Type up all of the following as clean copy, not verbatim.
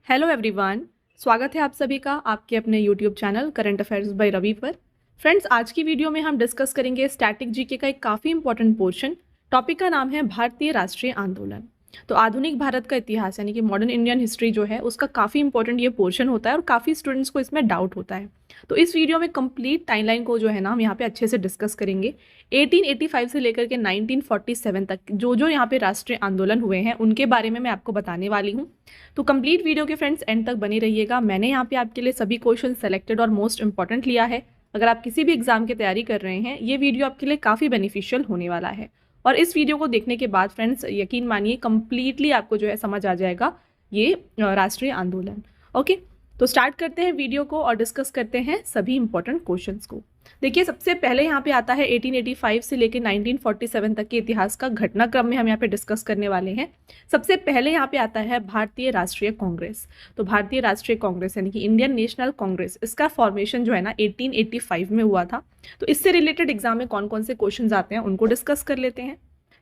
Hello everyone. स्वागत है आप सभी का आपके अपने YouTube channel current affairs by Ravi पर। फ्रेंड्स, आज की वीडियो में हम डिस्कस करेंगे स्टैटिक जीके का एक काफ़ी इंपॉर्टेंट पोर्शन। टॉपिक का नाम है भारतीय राष्ट्रीय आंदोलन। तो आधुनिक भारत का इतिहास यानी कि मॉडर्न इंडियन हिस्ट्री जो है उसका काफ़ी इंपॉर्टेंट ये पोर्शन होता है और काफ़ी स्टूडेंट्स को इसमें डाउट होता है। तो इस वीडियो में कंप्लीट टाइमलाइन को जो है ना हम यहाँ पे अच्छे से डिस्कस करेंगे। 1885 से लेकर के 1947 तक जो जो यहाँ पे राष्ट्रीय आंदोलन हुए हैं उनके बारे में मैं आपको बताने वाली हूँ। तो कंप्लीट वीडियो के फ्रेंड्स एंड तक बने रहिएगा। मैंने यहाँ पे आपके लिए सभी क्वेश्चन सेलेक्टेड और मोस्ट इंपॉर्टेंट लिया है। अगर आप किसी भी एग्जाम की तैयारी कर रहे हैं ये वीडियो आपके लिए काफ़ी बेनिफिशियल होने वाला है। और इस वीडियो को देखने के बाद फ्रेंड्स यकीन मानिए कंप्लीटली आपको जो है समझ आ जाएगा ये राष्ट्रीय आंदोलन। ओके, तो स्टार्ट करते हैं वीडियो को और डिस्कस करते हैं सभी इंपॉर्टेंट क्वेश्चंस को। देखिए, सबसे पहले यहाँ पे आता है 1885 से लेकर 1947 तक के इतिहास का घटनाक्रम में हम यहाँ पे डिस्कस करने वाले हैं। सबसे पहले यहाँ पे आता है भारतीय राष्ट्रीय कांग्रेस। तो भारतीय राष्ट्रीय कांग्रेस यानी कि इंडियन नेशनल कांग्रेस, इसका फॉर्मेशन जो है ना 1885 में हुआ था। तो इससे रिलेटेड एग्जाम में कौन कौन से क्वेश्चन आते हैं उनको डिस्कस कर लेते हैं।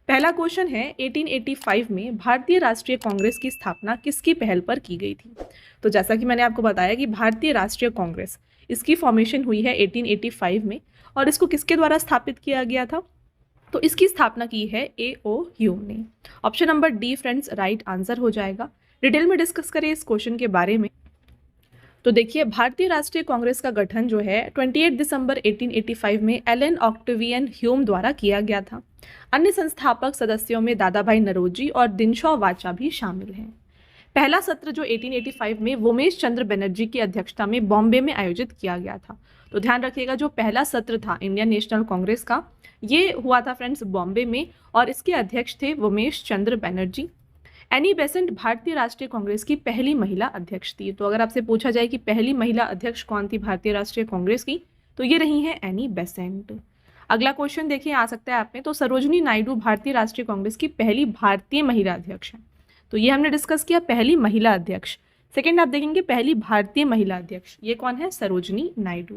पहला क्वेश्चन है 1885 में भारतीय राष्ट्रीय कांग्रेस की स्थापना किसकी पहल पर की गई थी। तो जैसा कि मैंने आपको बताया कि भारतीय राष्ट्रीय कांग्रेस इसकी फॉर्मेशन हुई है 1885 में और इसको किसके द्वारा स्थापित किया गया था। तो इसकी स्थापना की है A.O. ह्यूम ने। Option number D friends right answer हो जाएगा। डिटेल में डिस्कस करें इस क्वेश्चन के बारे में। तो देखिए, भारतीय राष्ट्रीय कांग्रेस का गठन जो है 28 दिसंबर 1885 में एलन ऑक्टेवियन ह्यूम द्वारा किया गया था। अन्य संस्थापक सदस्यों में दादा भाई नरोजी और दिनशॉ वाचा भी शामिल हैं। पहला सत्र जो 1885 में वोमेश चंद्र बनर्जी की अध्यक्षता में बॉम्बे में आयोजित किया गया था। तो ध्यान रखिएगा, जो पहला सत्र था इंडियन नेशनल कांग्रेस का ये हुआ था फ्रेंड्स बॉम्बे में और इसके अध्यक्ष थे वोमेश चंद्र बनर्जी। एनी बेसेंट भारतीय राष्ट्रीय कांग्रेस की पहली महिला अध्यक्ष थी। तो अगर आपसे पूछा जाए कि पहली महिला अध्यक्ष कौन थी भारतीय राष्ट्रीय कांग्रेस की, तो ये रही है एनी बेसेंट। अगला क्वेश्चन देखिए आ सकता है आप में। तो सरोजनी नायडू भारतीय राष्ट्रीय कांग्रेस की पहली भारतीय महिला अध्यक्ष है। तो ये हमने डिस्कस किया, पहली महिला अध्यक्ष। सेकंड आप देखेंगे पहली भारतीय महिला अध्यक्ष, ये कौन है, सरोजनी नायडू।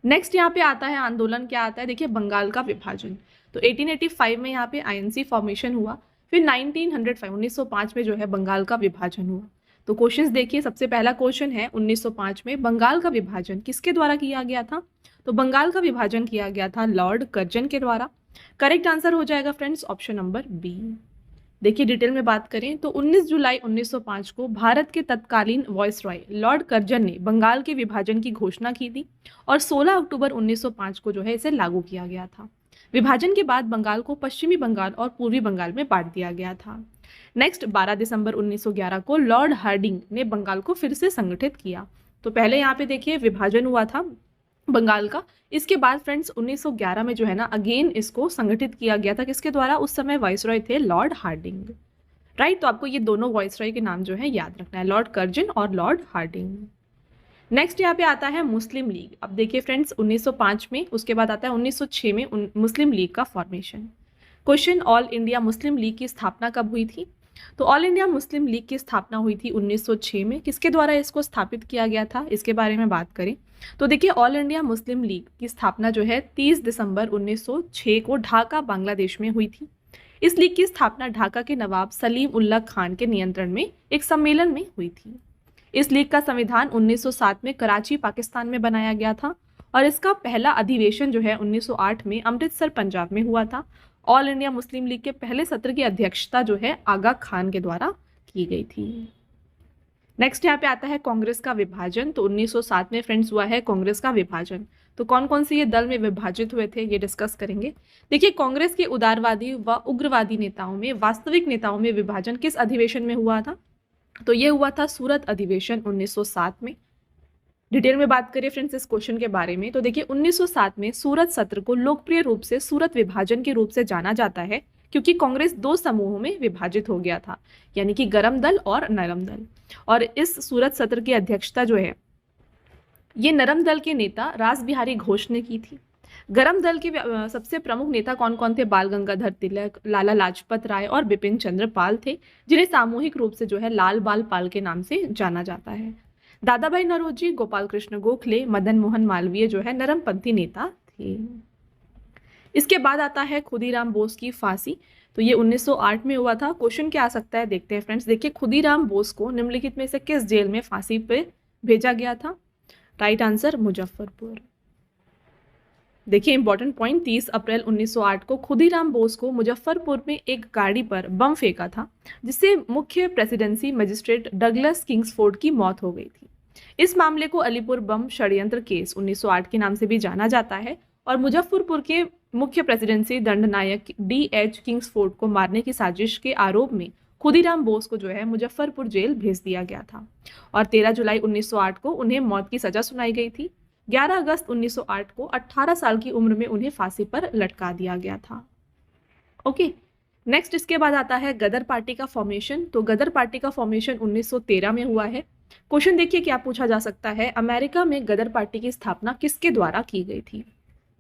नेक्स्ट यहाँ पे आता है आंदोलन, क्या आता है देखिए, बंगाल का विभाजन। तो 1885 में यहाँ पे आईएनसी फॉर्मेशन हुआ। फिर 1905 में जो है बंगाल का विभाजन हुआ। तो क्वेश्चंस देखिए, सबसे पहला क्वेश्चन है 1905 में बंगाल का विभाजन किसके द्वारा किया गया था। तो बंगाल का विभाजन किया गया था लॉर्ड कर्जन के द्वारा। करेक्ट आंसर हो जाएगा फ्रेंड्स ऑप्शन नंबर बी। देखिए, डिटेल में बात करें तो 19 जुलाई 1905 को भारत के तत्कालीन वॉइसरॉय लॉर्ड कर्जन ने बंगाल के विभाजन की घोषणा की थी और 16 अक्टूबर 1905 को जो है इसे लागू किया गया था। विभाजन के बाद बंगाल को पश्चिमी बंगाल और पूर्वी बंगाल में बांट दिया गया था। नेक्स्ट 12 दिसंबर 1911 को लॉर्ड हार्डिंग ने बंगाल को फिर से संगठित किया। तो पहले यहाँ पे देखिए विभाजन हुआ था बंगाल का, इसके बाद फ्रेंड्स 1911 में जो है ना अगेन इसको संगठित किया गया था। किसके द्वारा, उस समय वाइसरॉय थे लॉर्ड हार्डिंग। राइट, तो आपको ये दोनों वाइसरॉय के नाम जो है याद रखना है, लॉर्ड कर्जन और लॉर्ड हार्डिंग। नेक्स्ट यहाँ पे आता है मुस्लिम लीग। अब देखिए फ्रेंड्स 1905 में, उसके बाद आता है 1906 में मुस्लिम लीग का formation. Question, all India Muslim league की स्थापना कब हुई थी। तो ऑल इंडिया मुस्लिम लीग की स्थापना हुई थी 1906 में। किसके द्वारा इसको स्थापित किया गया था, इसके बारे में बात करें तो देखिए, ऑल इंडिया मुस्लिम लीग की स्थापना जो है 30 दिसंबर 1906 को ढाका बांग्लादेश में हुई थी। इस लीग की स्थापना ढाका के नवाब सलीम उल्लाह खान के नियंत्रण में एक सम्मेलन में हुई थी। इस लीग का संविधान 1907 में कराची पाकिस्तान में बनाया गया था और इसका पहला अधिवेशन जो है 1908 में अमृतसर पंजाब में हुआ था। ऑल इंडिया मुस्लिम लीग के पहले सत्र की अध्यक्षता जो है आगा खान के द्वारा की गई थी। नेक्स्ट यहाँ पे आता है कांग्रेस का विभाजन। तो 1907 में फ्रेंड्स हुआ है कांग्रेस का विभाजन। तो कौन कौन से ये दल में विभाजित हुए थे ये डिस्कस करेंगे। देखिए, कांग्रेस के उदारवादी व उग्रवादी नेताओं में वास्तविक नेताओं में विभाजन किस अधिवेशन में हुआ था। तो ये हुआ था सूरत अधिवेशन 1907 में। डिटेल में बात करें फ्रेंड्स इस क्वेश्चन के बारे में तो देखिए 1907 में सूरत सत्र को लोकप्रिय रूप से सूरत विभाजन के रूप से जाना जाता है क्योंकि कांग्रेस दो समूहों में विभाजित हो गया था, यानी कि गरम दल और नरम दल। और इस सूरत सत्र की अध्यक्षता जो है ये नरम दल के नेता रास बिहारी घोष ने की थी। गरम दल के सबसे प्रमुख नेता कौन कौन थे, बाल गंगाधर तिलक, लाला लाजपत राय और बिपिन चंद्र पाल थे, जिन्हें सामूहिक रूप से जो है लाल बाल पाल के नाम से जाना जाता है। दादा भाई नौरोजी, गोपाल कृष्ण गोखले, मदन मोहन मालवीय जो है नरमपंथी नेता थे। इसके बाद आता है खुदीराम बोस की फांसी। तो ये 1908 में हुआ था। क्वेश्चन क्या आ सकता है देखते हैं फ्रेंड्स। देखिए, खुदीराम बोस को निम्नलिखित में से किस जेल में फांसी पे भेजा गया था? Right answer Muzaffarpur. देखिए इंपॉर्टेंट पॉइंट, 30 अप्रैल 1908 को खुदीराम बोस को मुजफ्फरपुर में एक गाड़ी पर बम फेंका था, जिससे मुख्य प्रेसिडेंसी मजिस्ट्रेट डगलस किंग्सफोर्ड की मौत हो गई थी। इस मामले को अलीपुर बम षड्यंत्र केस 1908 के नाम से भी जाना जाता है और मुजफ्फरपुर के मुख्य प्रेसिडेंसी दंडनायक DH किंग्सफोर्ड को मारने की साजिश के आरोप में खुदीराम बोस को जो है मुजफ्फरपुर जेल भेज दिया गया था और 13 जुलाई 1908 को उन्हें मौत की सजा सुनाई गई थी। 11 अगस्त 1908 को 18 साल की उम्र में उन्हें फांसी पर लटका दिया गया था। ओके, नेक्स्ट इसके बाद आता है गदर पार्टी का फॉर्मेशन। तो गदर पार्टी का फॉर्मेशन 1913 में हुआ है। क्वेश्चन देखिए क्या पूछा जा सकता है, अमेरिका में गदर पार्टी की स्थापना किसके द्वारा की गई थी?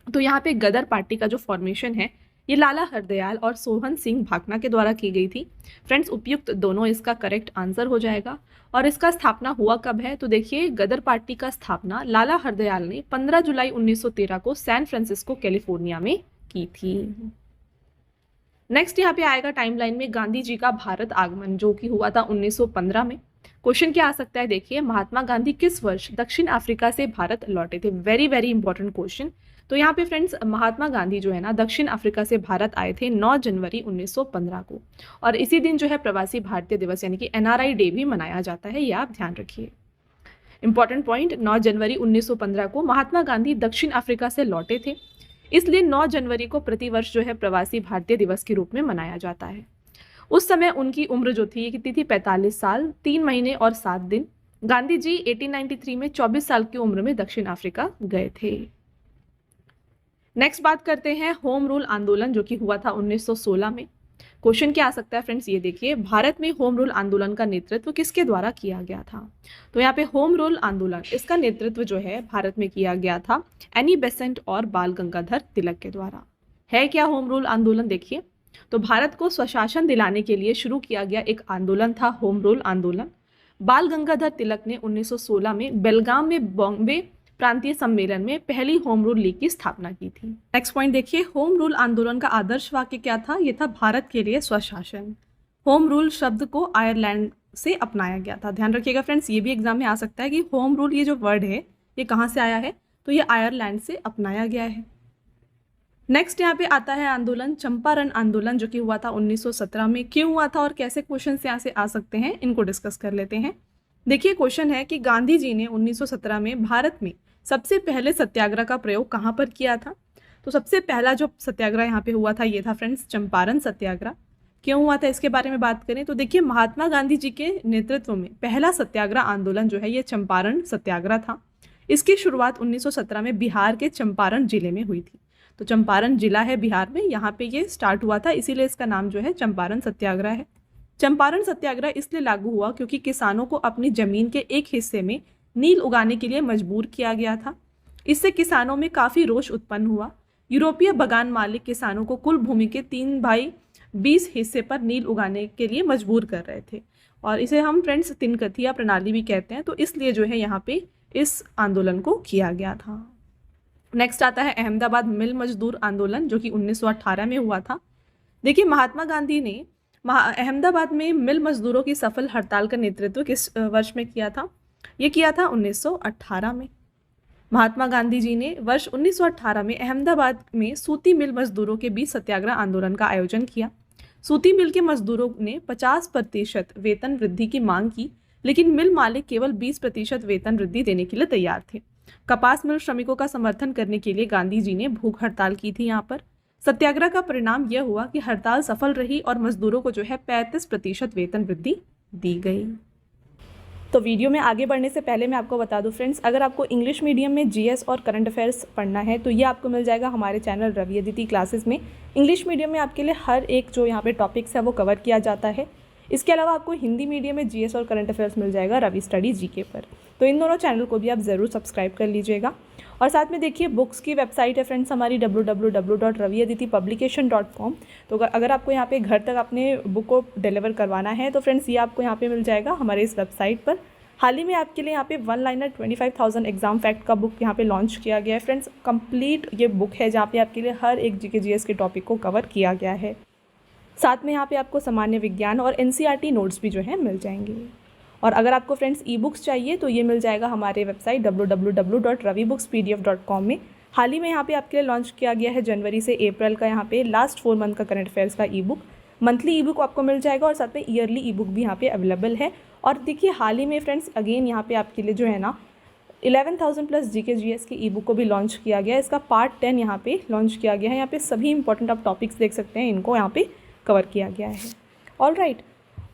तो यहाँ पे गदर पार्टी का जो फॉर्मेशन है ये लाला हरदयाल और सोहन सिंह भाकना के द्वारा की गई थी। फ्रेंड्स, उपयुक्त दोनों इसका करेक्ट आंसर हो जाएगा। और इसका स्थापना हुआ कब है? तो देखिए, गदर पार्टी का स्थापना लाला हरदयाल ने 15 जुलाई 1913 को सैन फ्रांसिस्को कैलिफोर्निया में की थी। नेक्स्ट यहाँ पे आएगा टाइमलाइन में गांधी जी का भारत आगमन, जो कि हुआ था 1915 में। क्वेश्चन क्या आ सकता है देखिए, महात्मा गांधी किस वर्ष दक्षिण अफ्रीका से भारत लौटे थे? Very very important question. तो यहाँ पे फ्रेंड्स, महात्मा गांधी जो है ना दक्षिण अफ्रीका से भारत आए थे 9 जनवरी 1915 को, और इसी दिन जो है प्रवासी भारतीय दिवस यानी कि NRI डे भी मनाया जाता है, ये आप ध्यान रखिए। इंपॉर्टेंट पॉइंट, 9 जनवरी 1915 को महात्मा गांधी दक्षिण अफ्रीका से लौटे थे, इसलिए 9 जनवरी को प्रतिवर्ष जो है प्रवासी भारतीय दिवस के रूप में मनाया जाता है। उस समय उनकी उम्र जो थी ये कितनी थी? 45 साल 3 महीने और 7 दिन। गांधी जी 1893 में 24 साल की उम्र में दक्षिण अफ्रीका गए थे। नेक्स्ट बात करते हैं होम रूल आंदोलन, जो कि हुआ था 1916 में। क्वेश्चन क्या आ सकता है फ्रेंड्स, ये देखिए, भारत में होम रूल आंदोलन का नेतृत्व किसके द्वारा किया गया था? तो यहाँ पे होम रूल आंदोलन, इसका नेतृत्व जो है भारत में किया गया था एनी बेसेंट और बाल गंगाधर तिलक के द्वारा। है क्या होम रूल आंदोलन? देखिए, तो भारत को स्वशासन दिलाने के लिए शुरू किया गया एक आंदोलन था होम रूल आंदोलन। बाल गंगाधर तिलक ने 1916 में बेलगाम में बॉम्बे प्रांतीय सम्मेलन में पहली होम रूल लीग की स्थापना की थी। नेक्स्ट पॉइंट देखिए, होम रूल आंदोलन का आदर्श वाक्य क्या था? ये था भारत के लिए स्वशासन। होम रूल शब्द को आयरलैंड से अपनाया गया था। ध्यान रखिएगा फ्रेंड्स, ये भी एग्जाम में आ सकता है कि होम रूल ये जो वर्ड है ये कहाँ से आया है? तो ये आयरलैंड से अपनाया गया है। नेक्स्ट यहाँ पे आता है आंदोलन चंपारण आंदोलन, जो कि हुआ था 1917 में। क्यों हुआ था और कैसे क्वेश्चन यहाँ से आ सकते हैं, इनको डिस्कस कर लेते हैं। देखिए, क्वेश्चन है कि गांधी जी ने 1917 में भारत में सबसे पहले सत्याग्रह का प्रयोग कहाँ पर किया था? तो सबसे पहला जो सत्याग्रह यहाँ पे हुआ था ये था फ्रेंड्स चंपारण सत्याग्रह। क्यों हुआ था इसके बारे में बात करें तो देखिए, महात्मा गांधी जी के नेतृत्व में पहला सत्याग्रह आंदोलन जो है ये चंपारण सत्याग्रह था। इसकी शुरुआत 1917 में बिहार के चंपारण जिले में हुई थी। तो चंपारण जिला है बिहार में, यहाँ पे ये स्टार्ट हुआ था, इसीलिए इसका नाम जो है चंपारण सत्याग्रह है। चंपारण सत्याग्रह इसलिए लागू हुआ क्योंकि किसानों को अपनी जमीन के एक हिस्से में नील उगाने के लिए मजबूर किया गया था। इससे किसानों में काफ़ी रोष उत्पन्न हुआ। यूरोपीय बगान मालिक किसानों को कुल भूमि के 3/20 हिस्से पर नील उगाने के लिए मजबूर कर रहे थे, और इसे हम फ्रेंड्स तिनकथिया प्रणाली भी कहते हैं। तो इसलिए जो है यहाँ पे इस आंदोलन को किया गया था। नेक्स्ट आता है अहमदाबाद मिल मजदूर आंदोलन, जो कि 1918 में हुआ था। देखिए, महात्मा गांधी ने अहमदाबाद में मिल मजदूरों की सफल हड़ताल का नेतृत्व किस वर्ष में किया था? ये किया था 1918 में। महात्मा गांधी जी ने वर्ष 1918 में अहमदाबाद में सूती मिल मजदूरों के बीच सत्याग्रह आंदोलन का आयोजन किया। सूती मिल के मजदूरों ने 50% वेतन वृद्धि की मांग की, लेकिन मिल मालिक केवल 20% वेतन वृद्धि देने के लिए तैयार थे। कपास मिल श्रमिकों का समर्थन करने के लिए गांधी जी ने भूख हड़ताल की थी। यहाँ पर सत्याग्रह का परिणाम यह हुआ कि हड़ताल सफल रही और मजदूरों को जो है 35% वेतन वृद्धि दी गई। तो वीडियो में आगे बढ़ने से पहले मैं आपको बता दूं फ्रेंड्स, अगर आपको इंग्लिश मीडियम में जीएस और करंट अफेयर्स पढ़ना है तो ये आपको मिल जाएगा हमारे चैनल रवि अदिति क्लासेस में। इंग्लिश मीडियम में आपके लिए हर एक जो यहाँ पे टॉपिक्स है वो कवर किया जाता है। इसके अलावा आपको हिंदी मीडियम में जीएस और करंट अफेयर्स मिल जाएगा रवि स्टडी जीके पर। तो इन दोनों चैनल को भी आप ज़रूर सब्सक्राइब कर लीजिएगा। और साथ में देखिए, बुक्स की वेबसाइट है फ्रेंड्स हमारी www.raviaditipublication.com। तो अगर आपको यहाँ पे घर तक अपने बुक को डिलीवर करवाना है तो फ्रेंड्स ये आपको यहाँ पे मिल जाएगा हमारे इस वेबसाइट पर। हाल ही में आपके लिए यहाँ पे 1 लाइनर 25,000 एग्जाम फैक्ट का बुक यहाँ पे लॉन्च किया गया है फ्रेंड्स। कंप्लीट ये बुक है जहाँ पे आपके लिए हर एक जीके जीएस के टॉपिक को कवर किया गया है। साथ में यहाँ पे आपको सामान्य विज्ञान और एनसीईआरटी नोट्स भी जो हैं मिल जाएंगे। और अगर आपको फ्रेंड्स ई बुक्स चाहिए तो ये मिल जाएगा हमारे वेबसाइट www.ravibookspdf.com में। हाल ही में यहाँ पे आपके लिए लॉन्च किया गया है जनवरी से अप्रैल का यहाँ पे लास्ट 4 मंथ का करंट अफेयर्स का ई बुक। मंथली ई बुक आपको मिल जाएगा और साथ में ईयरली ई बुक भी यहाँ पे अवेलेबल है। और देखिए हाल ही में फ्रेंड्स अगेन यहाँ पे आपके लिए जो है ना 11,000 प्लस जीके जीएस की ई बुक को भी लॉन्च किया गया है। इसका पार्ट 10 यहाँ पे लॉन्च किया गया है। यहाँ पे सभी इंपॉर्टेंट आप टॉपिक्स देख सकते हैं, इनको यहाँ पे कवर किया गया है। All right.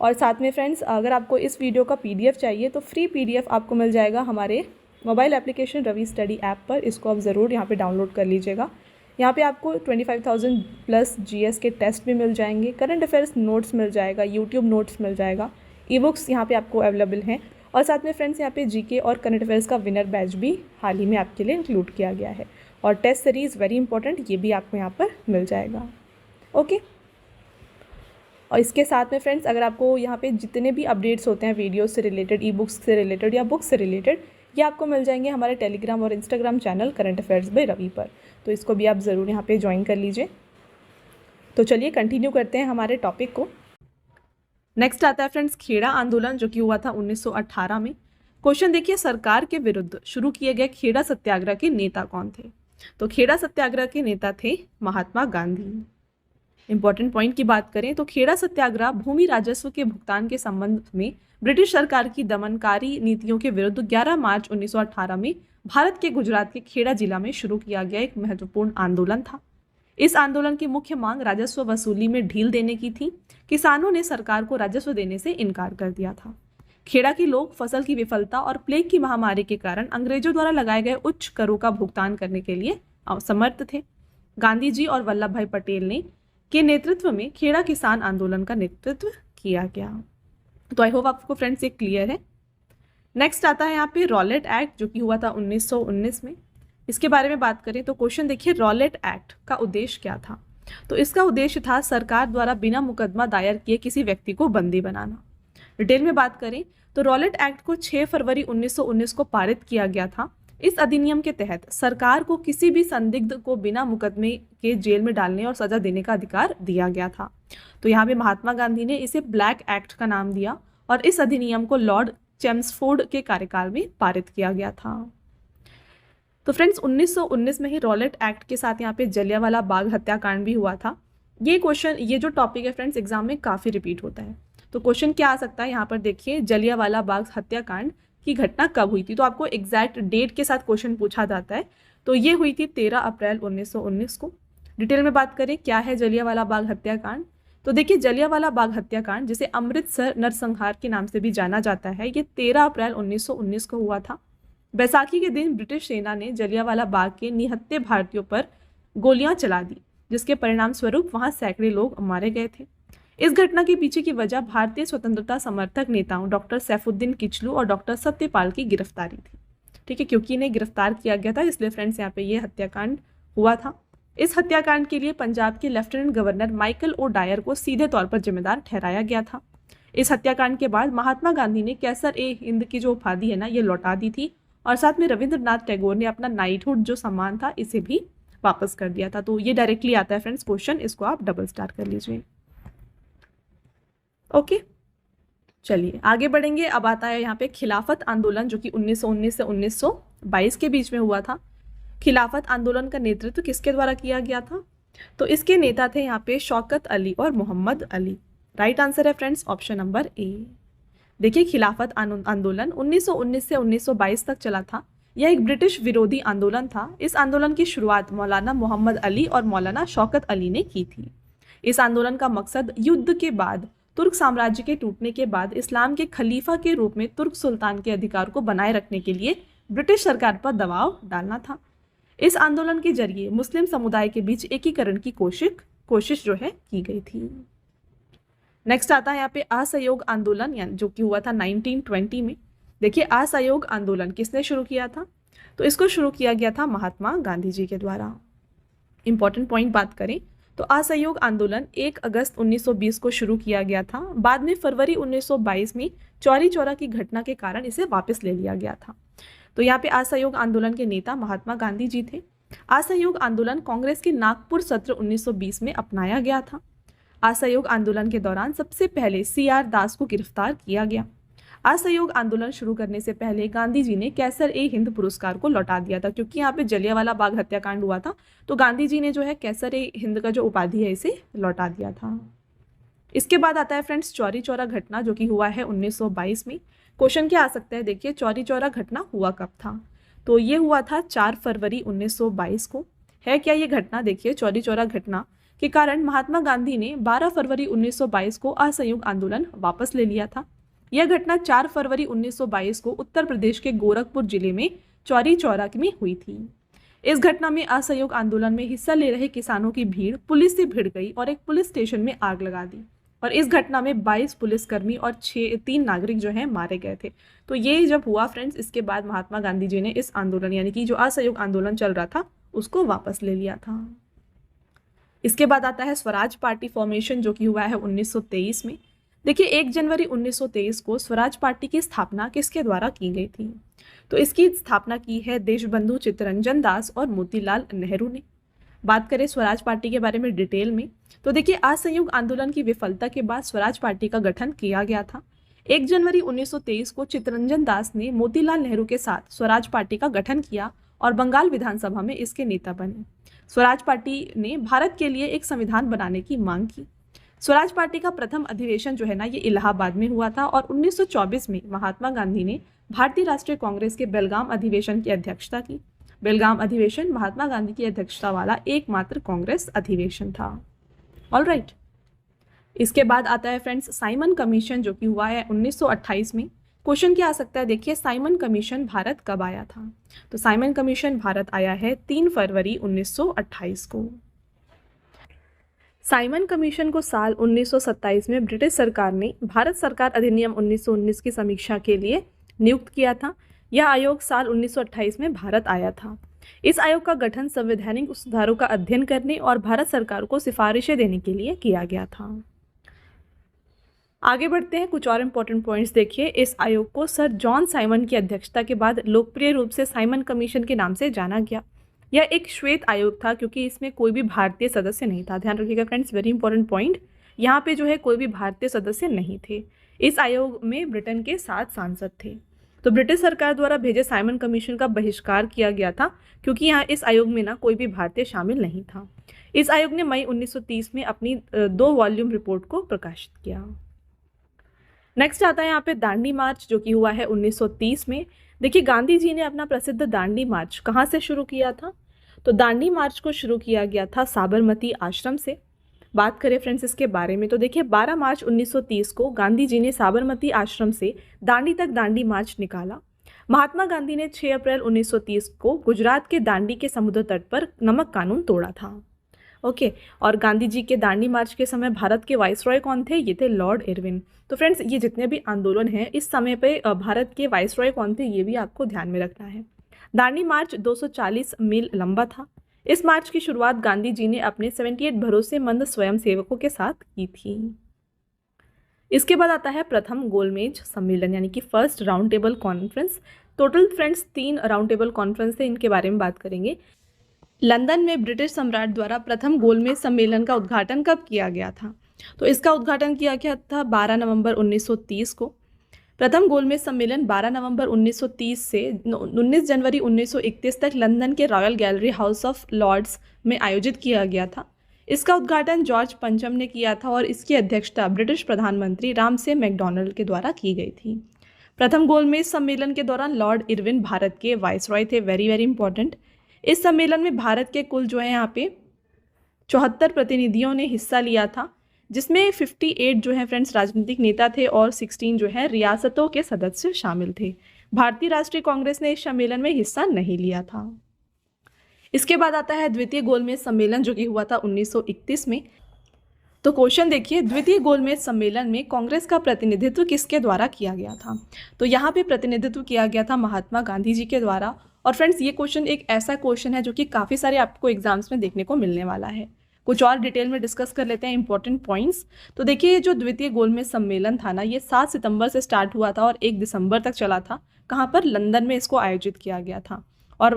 और साथ में फ्रेंड्स अगर आपको इस वीडियो का पीडीएफ चाहिए तो फ्री पीडीएफ आपको मिल जाएगा हमारे mobile application Ravi study app पर। इसको आप ज़रूर यहाँ पे डाउनलोड कर लीजिएगा। यहाँ पे आपको 25,000 प्लस जीएस के टेस्ट भी मिल जाएंगे, करंट अफेयर्स नोट्स मिल जाएगा, यूट्यूब नोट्स मिल जाएगा, ई बुक्स यहाँ पे आपको अवेलेबल हैं। और साथ में फ्रेंड्स यहाँ पे जीके और करंट अफेयर्स का विनर बैच भी हाल ही में आपके लिए इंक्लूड किया गया है। और टेस्ट सीरीज़ वेरी इंपॉर्टेंट, ये भी आपको यहाँ पर मिल जाएगा। ओके। और इसके साथ में फ्रेंड्स अगर आपको यहाँ पे जितने भी अपडेट्स होते हैं वीडियो से रिलेटेड, ई बुक्स से रिलेटेड या बुक्स से रिलेटेड, ये आपको मिल जाएंगे हमारे टेलीग्राम और Instagram channel current affairs by Ravi पर। तो इसको भी आप ज़रूर यहाँ पे ज्वाइन कर लीजिए। तो चलिए कंटिन्यू करते हैं हमारे टॉपिक को। नेक्स्ट आता है फ्रेंड्स खेड़ा आंदोलन, जो कि हुआ था 1918 में। क्वेश्चन देखिए, सरकार के विरुद्ध शुरू किए गए खेड़ा सत्याग्रह के नेता कौन थे? तो खेड़ा सत्याग्रह के नेता थे महात्मा गांधी। इंपॉर्टेंट पॉइंट की बात करें तो खेड़ा सत्याग्रह भूमि राजस्व के भुगतान के संबंध में ब्रिटिश सरकार की दमनकारी नीतियों के विरुद्ध 11 मार्च 1918 में भारत के गुजरात के खेड़ा जिला में शुरू किया गया एक महत्वपूर्ण आंदोलन था। इस आंदोलन की मुख्य मांग राजस्व वसूली में ढील देने की थी। किसानों ने सरकार को राजस्व देने से इनकार कर दिया था। खेड़ा के लोग फसल की विफलता और प्लेग की महामारी के कारण अंग्रेजों द्वारा लगाए गए उच्च करों का भुगतान करने के लिए असमर्थ थे। गांधी जी और वल्लभ भाई पटेल ने के नेतृत्व में खेड़ा किसान आंदोलन का नेतृत्व किया गया। तो आई होप आपको फ्रेंड्स ये क्लियर है। नेक्स्ट आता है यहाँ पे रॉलेट एक्ट, जो कि हुआ था 1919 में। इसके बारे में बात करें तो क्वेश्चन देखिए, रॉलेट एक्ट का उद्देश्य क्या था? तो इसका उद्देश्य था सरकार द्वारा बिना मुकदमा दायर किए किसी व्यक्ति को बंदी बनाना। डिटेल में बात करें तो रॉलेट एक्ट को 6 फरवरी 1919 को पारित किया गया था। इस अधिनियम के तहत सरकार को किसी भी संदिग्ध को बिना मुकदमे के जेल में डालने और सजा देने का अधिकार दिया गया था। तो यहाँ पे महात्मा गांधी ने इसे ब्लैक एक्ट का नाम दिया और इस अधिनियम को लॉर्ड चेम्सफोर्ड के कार्यकाल में पारित किया गया था। तो फ्रेंड्स 1919 में ही रॉलेट एक्ट के साथ यहाँ पे जलियांवाला बाग हत्याकांड भी हुआ था। ये जो टॉपिक है फ्रेंड्स एग्जाम में काफ़ी रिपीट होता है। तो क्वेश्चन क्या आ सकता है यहाँ पर देखिए, जलियांवाला बाग हत्याकांड की घटना कब हुई थी? तो आपको एग्जैक्ट डेट के साथ क्वेश्चन पूछा जाता है। तो ये हुई थी 13 अप्रैल 1919 को। डिटेल में बात करें क्या है जलियांवाला बाग हत्याकांड, तो देखिए जलियांवाला बाग हत्याकांड, जिसे अमृतसर नरसंहार के नाम से भी जाना जाता है, ये 13 अप्रैल 1919 को हुआ था। बैसाखी के दिन ब्रिटिश सेना ने जलियांवाला बाग के निहत्थे भारतीयों पर गोलियां चला दी, जिसके परिणाम स्वरूप वहां सैकड़े लोग मारे गए थे। इस घटना के पीछे की वजह भारतीय स्वतंत्रता समर्थक नेताओं डॉक्टर सैफुद्दीन किचलू और डॉक्टर सत्यपाल की गिरफ्तारी थी। ठीक है, क्योंकि इन्हें गिरफ्तार किया गया था, इसलिए फ्रेंड्स यहाँ पे ये हत्याकांड हुआ था। इस हत्याकांड के लिए पंजाब के lieutenant governor Michael O'Dwyer को सीधे तौर पर जिम्मेदार ठहराया गया था। इस हत्याकांड के बाद महात्मा गांधी ने कैसर ए हिंद की जो उपाधि है ना, ये लौटा दी थी और साथ में रविंद्रनाथ टैगोर ने अपना नाइटहुड जो सम्मान था इसे भी वापस कर दिया था। तो ये डायरेक्टली आता है फ्रेंड्स क्वेश्चन, इसको आप डबल स्टार कर लीजिए। ओके, चलिए आगे बढ़ेंगे। अब आता है यहाँ पे खिलाफत आंदोलन, जो कि 1919 से 1922 के बीच में हुआ था। खिलाफत आंदोलन का नेतृत्व किसके द्वारा किया गया था? तो इसके नेता थे यहाँ पे शौकत अली और मोहम्मद अली। राइट आंसर है फ्रेंड्स ऑप्शन नंबर ए। देखिए खिलाफत आंदोलन 1919 से 1922 तक चला था। यह एक ब्रिटिश विरोधी आंदोलन था। इस आंदोलन की शुरुआत मौलाना मोहम्मद अली और मौलाना शौकत अली ने की थी। इस आंदोलन का मकसद युद्ध के बाद तुर्क साम्राज्य के टूटने के बाद इस्लाम के खलीफा के रूप में तुर्क सुल्तान के अधिकार को बनाए रखने के लिए ब्रिटिश सरकार पर दबाव डालना था। इस आंदोलन के जरिए मुस्लिम समुदाय के बीच एकीकरण की कोशिश जो है की गई थी। नेक्स्ट आता है यहाँ पे असहयोग आंदोलन, यानी जो कि हुआ था 1920 में। देखिए असहयोग आंदोलन किसने शुरू किया था? तो इसको शुरू किया गया था महात्मा गांधी जी के द्वारा। इंपॉर्टेंट पॉइंट बात करें तो असहयोग आंदोलन 1 अगस्त 1920 को शुरू किया गया था। बाद में फरवरी 1922 में चौरी चौरा की घटना के कारण इसे वापस ले लिया गया था। तो यहाँ पे असहयोग आंदोलन के नेता महात्मा गांधी जी थे। असहयोग आंदोलन कांग्रेस के नागपुर सत्र 1920 में अपनाया गया था। असहयोग आंदोलन के दौरान सबसे पहले CR दास को गिरफ्तार किया गया। असहयोग आंदोलन शुरू करने से पहले गांधी जी ने कैसर-ए-हिंद पुरस्कार को लौटा दिया था, क्योंकि यहाँ पे जलियांवाला बाग हत्याकांड हुआ था, तो गांधी जी ने जो है कैसर-ए-हिंद का जो उपाधि है इसे लौटा दिया था। इसके बाद आता है फ्रेंड्स चौरी चौरा घटना, जो कि हुआ है 1922 में। क्वेश्चन क्या आ सकता है, देखिए चौरी चौरा घटना हुआ कब था? तो ये हुआ था 4 फरवरी 1922 को। है क्या ये घटना? देखिए चौरी चौरा घटना के कारण महात्मा गांधी ने 12 फरवरी 1922 को असहयोग आंदोलन वापस ले लिया था। यह घटना 4 फरवरी 1922 को उत्तर प्रदेश के गोरखपुर जिले में चौरी चौरा में हुई थी। इस घटना में असहयोग आंदोलन में हिस्सा ले रहे किसानों की भीड़ पुलिस से भिड़ गई और एक पुलिस स्टेशन में आग लगा दी, और इस घटना में 22 पुलिसकर्मी और 3 नागरिक जो हैं मारे गए थे। तो ये जब हुआ फ्रेंड्स, इसके बाद महात्मा गांधी जी ने इस आंदोलन यानी कि जो असहयोग आंदोलन चल रहा था उसको वापस ले लिया था। इसके बाद आता है स्वराज पार्टी फॉर्मेशन, जो कि हुआ है 1923 में। देखिए 1 जनवरी 1923 को स्वराज पार्टी की स्थापना किसके द्वारा की गई थी? तो इसकी स्थापना की है देशबंधु चित्तरंजन दास और मोतीलाल नेहरू ने। बात करें स्वराज पार्टी के बारे में डिटेल में, तो देखिए असहयोग आंदोलन की विफलता के बाद स्वराज पार्टी का गठन किया गया था। 1 जनवरी 1923 को चित्तरंजन दास ने मोतीलाल नेहरू के साथ स्वराज पार्टी का गठन किया और बंगाल विधानसभा में इसके नेता बने। स्वराज पार्टी ने भारत के लिए एक संविधान बनाने की मांग की। स्वराज पार्टी का प्रथम अधिवेशन जो है ना, ये इलाहाबाद में हुआ था, और 1924 में महात्मा गांधी ने भारतीय राष्ट्रीय कांग्रेस के बेलगाम अधिवेशन की अध्यक्षता की। बेलगाम अधिवेशन महात्मा गांधी की अध्यक्षता वाला एकमात्र कांग्रेस अधिवेशन था। ऑलराइट, इसके बाद आता है फ्रेंड्स साइमन कमीशन, जो कि हुआ है 1928 में। क्वेश्चन क्या आ सकता है, देखिए साइमन कमीशन भारत कब आया था? तो साइमन कमीशन भारत आया है 3 फरवरी 1928 को। साइमन कमीशन को साल 1927 में ब्रिटिश सरकार ने भारत सरकार अधिनियम 1919 की समीक्षा के लिए नियुक्त किया था। यह आयोग साल 1928 में भारत आया था। इस आयोग का गठन संवैधानिक सुधारों का अध्ययन करने और भारत सरकार को सिफारिशें देने के लिए किया गया था। आगे बढ़ते हैं, कुछ और इम्पोर्टेंट पॉइंट्स देखिए। इस आयोग को सर जॉन साइमन की अध्यक्षता के बाद लोकप्रिय रूप से साइमन कमीशन के नाम से जाना गया। यह एक श्वेत आयोग था, क्योंकि इसमें कोई भी भारतीय सदस्य नहीं था। ध्यान रखिएगा फ्रेंड्स, वेरी इंपॉर्टेंट पॉइंट, यहाँ पे जो है कोई भी भारतीय सदस्य नहीं थे। इस आयोग में ब्रिटेन के 7 सांसद थे। तो ब्रिटिश सरकार द्वारा भेजे साइमन कमीशन का बहिष्कार किया गया था, क्योंकि यहाँ इस आयोग में ना कोई भी भारतीय शामिल नहीं था। इस आयोग ने मई 1930 में अपनी 2 वॉल्यूम रिपोर्ट को प्रकाशित किया। नेक्स्ट आता है यहाँ पे दांडी मार्च, जो कि हुआ है 1930 में। देखिए गांधी जी ने अपना प्रसिद्ध दांडी मार्च कहाँ से शुरू किया था? तो दांडी मार्च को शुरू किया गया था साबरमती आश्रम से। बात करें फ्रेंड्स इसके बारे में, तो देखिए 12 मार्च 1930 को गांधी जी ने साबरमती आश्रम से दांडी तक दांडी मार्च निकाला। महात्मा गांधी ने 6 अप्रैल 1930 को गुजरात के दांडी के समुद्र तट पर नमक कानून तोड़ा था। ओके, और गांधी जी के दांडी मार्च के समय भारत के वाइसरॉय कौन थे? ये थे लॉर्ड इरविन। तो फ्रेंड्स ये जितने भी आंदोलन हैं इस समय पे भारत के वाइसरॉय कौन थे, ये भी आपको ध्यान में रखना है। दांडी मार्च 240 मील लंबा था। इस मार्च की शुरुआत गांधी जी ने अपने 78 भरोसेमंद स्वयंसेवकों के साथ की थी। इसके बाद आता है प्रथम गोलमेज सम्मेलन, यानी कि first round table conference. Total friends 3 round table conference थे, इनके बारे में बात करेंगे। लंदन में ब्रिटिश सम्राट द्वारा प्रथम गोलमेज सम्मेलन का उद्घाटन कब किया गया था? तो इसका उद्घाटन किया गया था 12 नवंबर 1930 को। प्रथम गोलमेज सम्मेलन 12 नवंबर 1930 से 19 जनवरी 1931 तक लंदन के Royal Gallery House of Lords में आयोजित किया गया था। इसका उद्घाटन जॉर्ज पंचम ने किया था और इसकी अध्यक्षता ब्रिटिश प्रधानमंत्री रामसे मैकडॉनल्ड के द्वारा की गई थी। प्रथम गोलमेज सम्मेलन के दौरान लॉर्ड इरविन भारत के वाइसरॉय थे, वेरी वेरी इंपॉर्टेंट। इस सम्मेलन में भारत के कुल जो है यहाँ पे 74 प्रतिनिधियों ने हिस्सा लिया था, जिसमें 58 जो है फ्रेंड्स राजनीतिक नेता थे और 16 जो है रियासतों के सदस्य शामिल थे। भारतीय राष्ट्रीय कांग्रेस ने इस सम्मेलन में हिस्सा नहीं लिया था। इसके बाद आता है द्वितीय गोलमेज सम्मेलन, जो कि हुआ था 1931 में। तो क्वेश्चन देखिए, द्वितीय गोलमेज सम्मेलन में कांग्रेस का प्रतिनिधित्व किसके द्वारा किया गया था? तो यहाँ पे प्रतिनिधित्व किया गया था महात्मा गांधी जी के द्वारा। और फ्रेंड्स ये क्वेश्चन एक ऐसा क्वेश्चन है जो कि काफ़ी सारे आपको एग्जाम्स में देखने को मिलने वाला है। कुछ और डिटेल में डिस्कस कर लेते हैं इंपॉर्टेंट पॉइंट्स। तो देखिए जो द्वितीय गोलमेज सम्मेलन था ना, ये 7 सितंबर से स्टार्ट हुआ था और 1 दिसंबर तक चला था। कहाँ पर? लंदन में इसको आयोजित किया गया था। और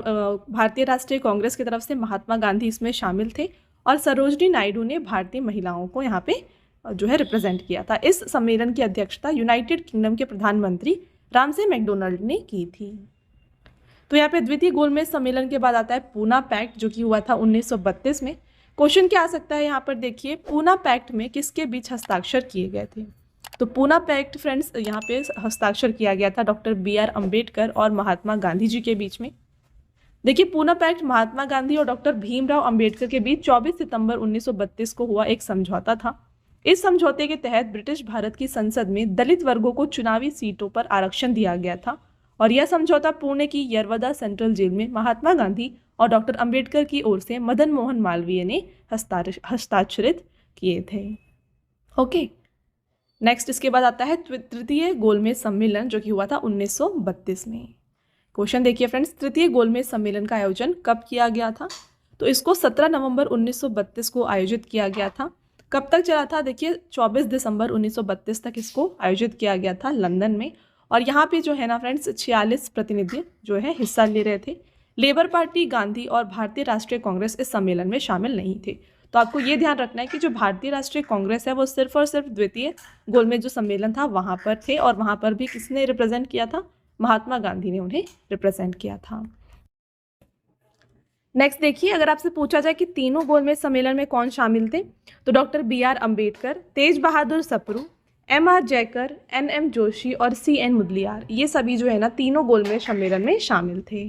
भारतीय राष्ट्रीय कांग्रेस की तरफ से महात्मा गांधी इसमें शामिल थे और सरोजनी नायडू ने भारतीय महिलाओं को यहाँ पे जो है रिप्रेजेंट किया था। इस सम्मेलन की अध्यक्षता यूनाइटेड किंगडम के प्रधानमंत्री रामसे मैकडोनाल्ड ने की थी। तो यहाँ पे द्वितीय गोलमेज सम्मेलन के बाद आता है पूना पैक्ट, जो कि हुआ था 1932 में। क्वेश्चन क्या आ सकता है यहाँ पर, देखिए पूना पैक्ट में किसके बीच हस्ताक्षर किए गए थे? तो पूना पैक्ट फ्रेंड्स यहाँ पे हस्ताक्षर किया गया था डॉक्टर BR अम्बेडकर और महात्मा गांधी जी के बीच में। देखिए पूना पैक्ट महात्मा गांधी और डॉक्टर भीमराव अम्बेडकर के बीच 24 सितंबर 1932 को हुआ एक समझौता था। इस समझौते के तहत ब्रिटिश भारत की संसद में दलित वर्गों को चुनावी सीटों पर आरक्षण दिया गया था और यह समझौता पुणे की यरवदा सेंट्रल जेल में महात्मा गांधी और डॉक्टर अंबेडकर की ओर से मदन मोहन मालवीय ने हस्ताक्षरित किए थे। ओके, नेक्स्ट इसके बाद आता है तृतीय गोलमेज सम्मेलन, जो कि हुआ था 1932 में। क्वेश्चन देखिए फ्रेंड्स, तृतीय गोलमेज सम्मेलन का आयोजन कब किया गया था? तो इसको 17 नवंबर 1932 को आयोजित किया गया था। कब तक चला था? देखिए 24 दिसंबर 1932 तक इसको आयोजित किया गया था लंदन में। और यहाँ पे जो है ना फ्रेंड्स 46 प्रतिनिधि जो है हिस्सा ले रहे थे। लेबर पार्टी, गांधी और भारतीय राष्ट्रीय कांग्रेस इस सम्मेलन में शामिल नहीं थे। तो आपको ये ध्यान रखना है कि जो भारतीय राष्ट्रीय कांग्रेस है वो सिर्फ और सिर्फ द्वितीय गोलमेज जो सम्मेलन था वहाँ पर थे, और वहाँ पर भी किसने रिप्रेजेंट किया था? महात्मा गांधी ने उन्हें रिप्रेजेंट किया था। नेक्स्ट देखिए, अगर आपसे पूछा जाए कि तीनों गोलमेज सम्मेलन में कौन शामिल थे, तो डॉक्टर BR अम्बेडकर, तेज बहादुर सप्रू, MR जयकर, NM जोशी और CN मुदलियार, ये सभी जो है ना तीनों गोलमेज सम्मेलन में शामिल थे।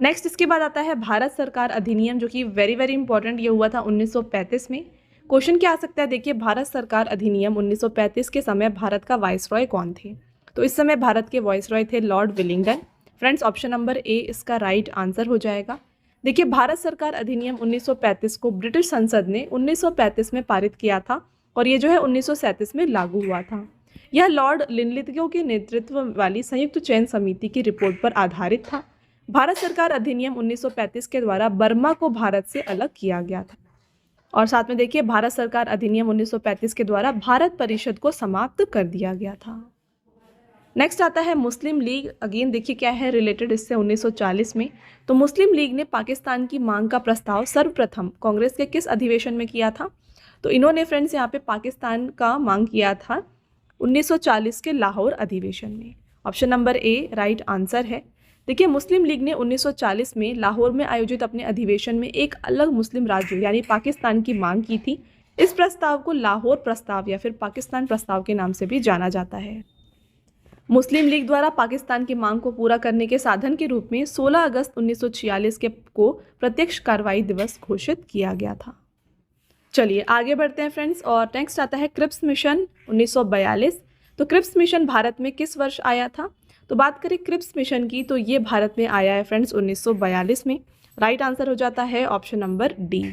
नेक्स्ट इसके बाद आता है भारत सरकार अधिनियम, जो कि वेरी वेरी इंपॉर्टेंट, ये हुआ था 1935 में। क्वेश्चन क्या आ सकता है? देखिए भारत सरकार अधिनियम 1935 के समय भारत का वाइसरॉय कौन थे? तो इस समय भारत के वाइसरॉय थे Lord Willingdon. Friends option number A इसका राइट आंसर हो जाएगा। देखिए भारत सरकार अधिनियम 1935 को ब्रिटिश संसद ने 1935 में पारित किया था और ये जो है 1937 में लागू हुआ था। यह लॉर्ड लिनलिथगो के नेतृत्व वाली संयुक्त चयन समिति की रिपोर्ट पर आधारित था। भारत सरकार अधिनियम 1935 के द्वारा बर्मा को भारत से अलग किया गया था। और साथ में देखिए भारत सरकार अधिनियम 1935 के द्वारा भारत परिषद को समाप्त कर दिया गया था। नेक्स्ट आता है मुस्लिम लीग। अगेन देखिए क्या है रिलेटेड इससे 1940 में। तो मुस्लिम लीग ने पाकिस्तान की मांग का प्रस्ताव सर्वप्रथम कांग्रेस के किस अधिवेशन में किया था? तो इन्होंने फ्रेंड्स यहाँ पे पाकिस्तान का मांग किया था 1940 के लाहौर अधिवेशन में। Option number A right answer है। देखिए मुस्लिम लीग ने 1940 में लाहौर में आयोजित अपने अधिवेशन में एक अलग मुस्लिम राज्य यानी पाकिस्तान की मांग की थी। इस प्रस्ताव को लाहौर प्रस्ताव या फिर पाकिस्तान प्रस्ताव के नाम से भी जाना जाता है। मुस्लिम लीग द्वारा पाकिस्तान की मांग को पूरा करने के साधन के रूप में 16 अगस्त 1946 को प्रत्यक्ष कार्रवाई दिवस घोषित किया गया था। चलिए आगे बढ़ते हैं फ्रेंड्स, और नेक्स्ट आता है क्रिप्स मिशन 1942। तो क्रिप्स मिशन भारत में किस वर्ष आया था? तो बात करें क्रिप्स मिशन की तो ये भारत में आया है फ्रेंड्स 1942 में। राइट आंसर हो जाता है ऑप्शन नंबर डी।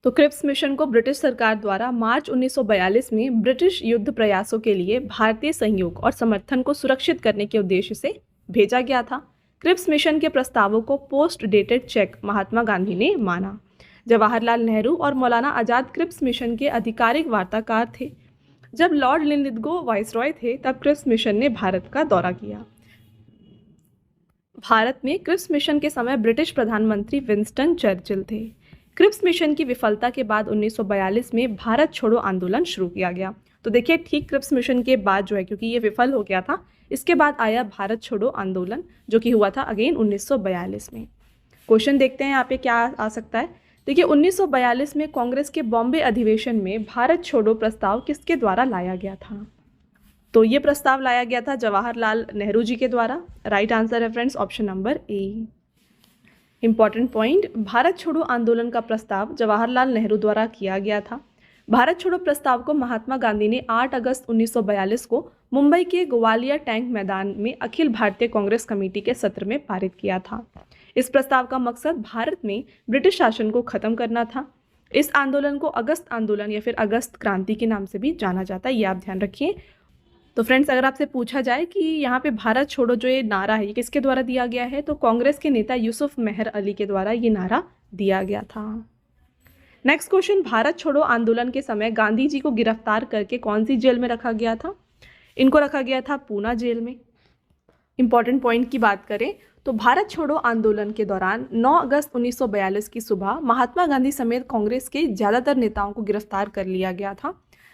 तो क्रिप्स मिशन को ब्रिटिश सरकार द्वारा मार्च 1942 में ब्रिटिश युद्ध प्रयासों के लिए भारतीय सहयोग और समर्थन को सुरक्षित करने के उद्देश्य से भेजा गया था। क्रिप्स मिशन के प्रस्तावों को post dated cheque Mahatma Gandhi ने माना। जवाहरलाल नेहरू और मौलाना आज़ाद क्रिप्स मिशन के आधिकारिक वार्ताकार थे। जब लॉर्ड लिनलिथगो वाइसरॉय थे तब क्रिप्स मिशन ने भारत का दौरा किया। भारत में क्रिप्स मिशन के समय ब्रिटिश प्रधानमंत्री विंस्टन चर्चिल थे। क्रिप्स मिशन की विफलता के बाद 1942 में भारत छोड़ो आंदोलन शुरू किया गया। तो देखिए ठीक क्रिप्स मिशन के बाद जो है, क्योंकि ये विफल हो गया था, इसके बाद आया भारत छोड़ो आंदोलन जो कि हुआ था अगेन 1942 में। क्वेश्चन देखते हैं यहाँ पे क्या आ सकता है। देखिए 1942 में कांग्रेस के बॉम्बे अधिवेशन में भारत छोड़ो प्रस्ताव किसके द्वारा लाया गया था? तो ये प्रस्ताव लाया गया था जवाहरलाल नेहरू जी के द्वारा। राइट आंसर है friends option number A. Important point, Bharat छोड़ो आंदोलन का प्रस्ताव जवाहरलाल नेहरू द्वारा किया गया था। भारत छोड़ो प्रस्ताव को महात्मा गांधी ने 8 अगस्त 1942 को मुंबई के ग्वालियर टैंक मैदान में अखिल भारतीय कांग्रेस कमेटी के सत्र में पारित किया था। इस प्रस्ताव का मकसद भारत में ब्रिटिश शासन को खत्म करना था। इस आंदोलन को अगस्त आंदोलन या फिर अगस्त क्रांति के नाम से भी जाना जाता है, ये आप ध्यान रखिए। तो फ्रेंड्स अगर आपसे पूछा जाए कि यहाँ पे भारत छोड़ो जो ये नारा है ये किसके द्वारा दिया गया है, तो कांग्रेस के नेता यूसुफ मेहर अली के द्वारा ये नारा दिया गया था। नेक्स्ट क्वेश्चन, भारत छोड़ो आंदोलन के समय गांधी जी को गिरफ्तार करके कौन सी जेल में रखा गया था? इनको रखा गया था पूना जेल में। इंपॉर्टेंट पॉइंट की बात करें तो भारत छोड़ो आंदोलन के दौरान 9 अगस्त 1942 की सुबह महात्मा गांधी समेत कांग्रेस के ज़्यादातर नेताओं को गिरफ्तार कर लिया गया था।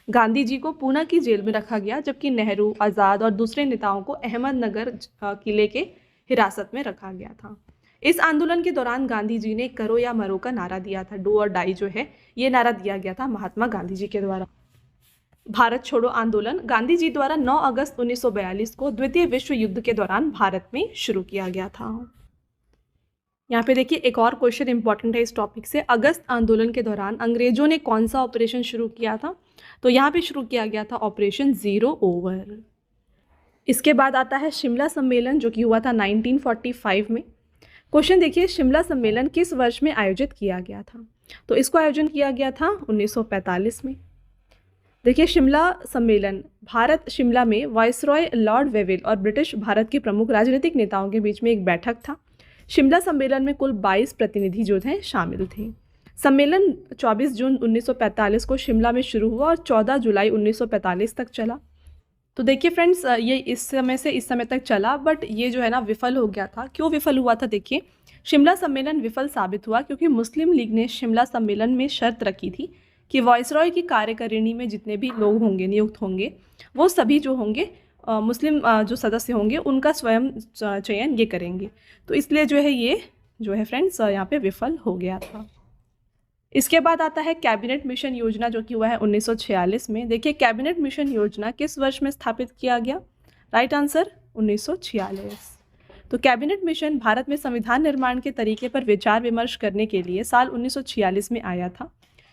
गांधी जी को पूना की जेल में रखा गया, जबकि नेहरू, आज़ाद और दूसरे नेताओं को अहमदनगर किले के हिरासत में रखा गया था। इस आंदोलन के दौरान गांधी जी ने करो या मरो का नारा दिया था। डू और डाई जो है ये नारा दिया गया था महात्मा गांधी जी के द्वारा। भारत छोड़ो आंदोलन गांधी जी द्वारा 9 अगस्त 1942 को द्वितीय विश्व युद्ध के दौरान भारत में शुरू किया गया था। यहाँ पे देखिए एक और क्वेश्चन इंपॉर्टेंट है इस टॉपिक से। अगस्त आंदोलन के दौरान अंग्रेजों ने कौन सा ऑपरेशन शुरू किया था? तो यहाँ पे शुरू किया गया था ऑपरेशन जीरो ओवर। इसके बाद आता है शिमला सम्मेलन, जो कि हुआ था 1945 में। क्वेश्चन देखिए, शिमला सम्मेलन किस वर्ष में आयोजित किया गया था? तो इसको आयोजन किया गया था 1945 में। देखिए शिमला सम्मेलन भारत शिमला में वायसरॉय लॉर्ड वेविल और ब्रिटिश भारत के प्रमुख राजनीतिक नेताओं के बीच में एक बैठक था। शिमला सम्मेलन में कुल 22 प्रतिनिधि जो थे शामिल थे। सम्मेलन 24 जून 1945 को शिमला में शुरू हुआ और 14 जुलाई 1945 तक चला। तो देखिए फ्रेंड्स, ये इस समय तक चला, बट ये जो है ना विफल हो गया था। क्यों विफल हुआ था? देखिए शिमला सम्मेलन विफल साबित हुआ क्योंकि मुस्लिम लीग ने शिमला सम्मेलन में शर्त रखी थी कि वायसरॉय की कार्यकारिणी में जितने भी लोग होंगे, नियुक्त होंगे, वो सभी जो होंगे मुस्लिम जो सदस्य होंगे उनका स्वयं चयन ये करेंगे। तो इसलिए जो है ये जो है फ्रेंड्स यहाँ पे विफल हो गया था। इसके बाद आता है कैबिनेट मिशन योजना, जो कि हुआ है 1946 में। देखिए कैबिनेट मिशन योजना किस वर्ष में स्थापित किया गया? Right answer 1946। तो कैबिनेट मिशन भारत में संविधान निर्माण के तरीके पर विचार विमर्श करने के लिए साल 1946 में आया था।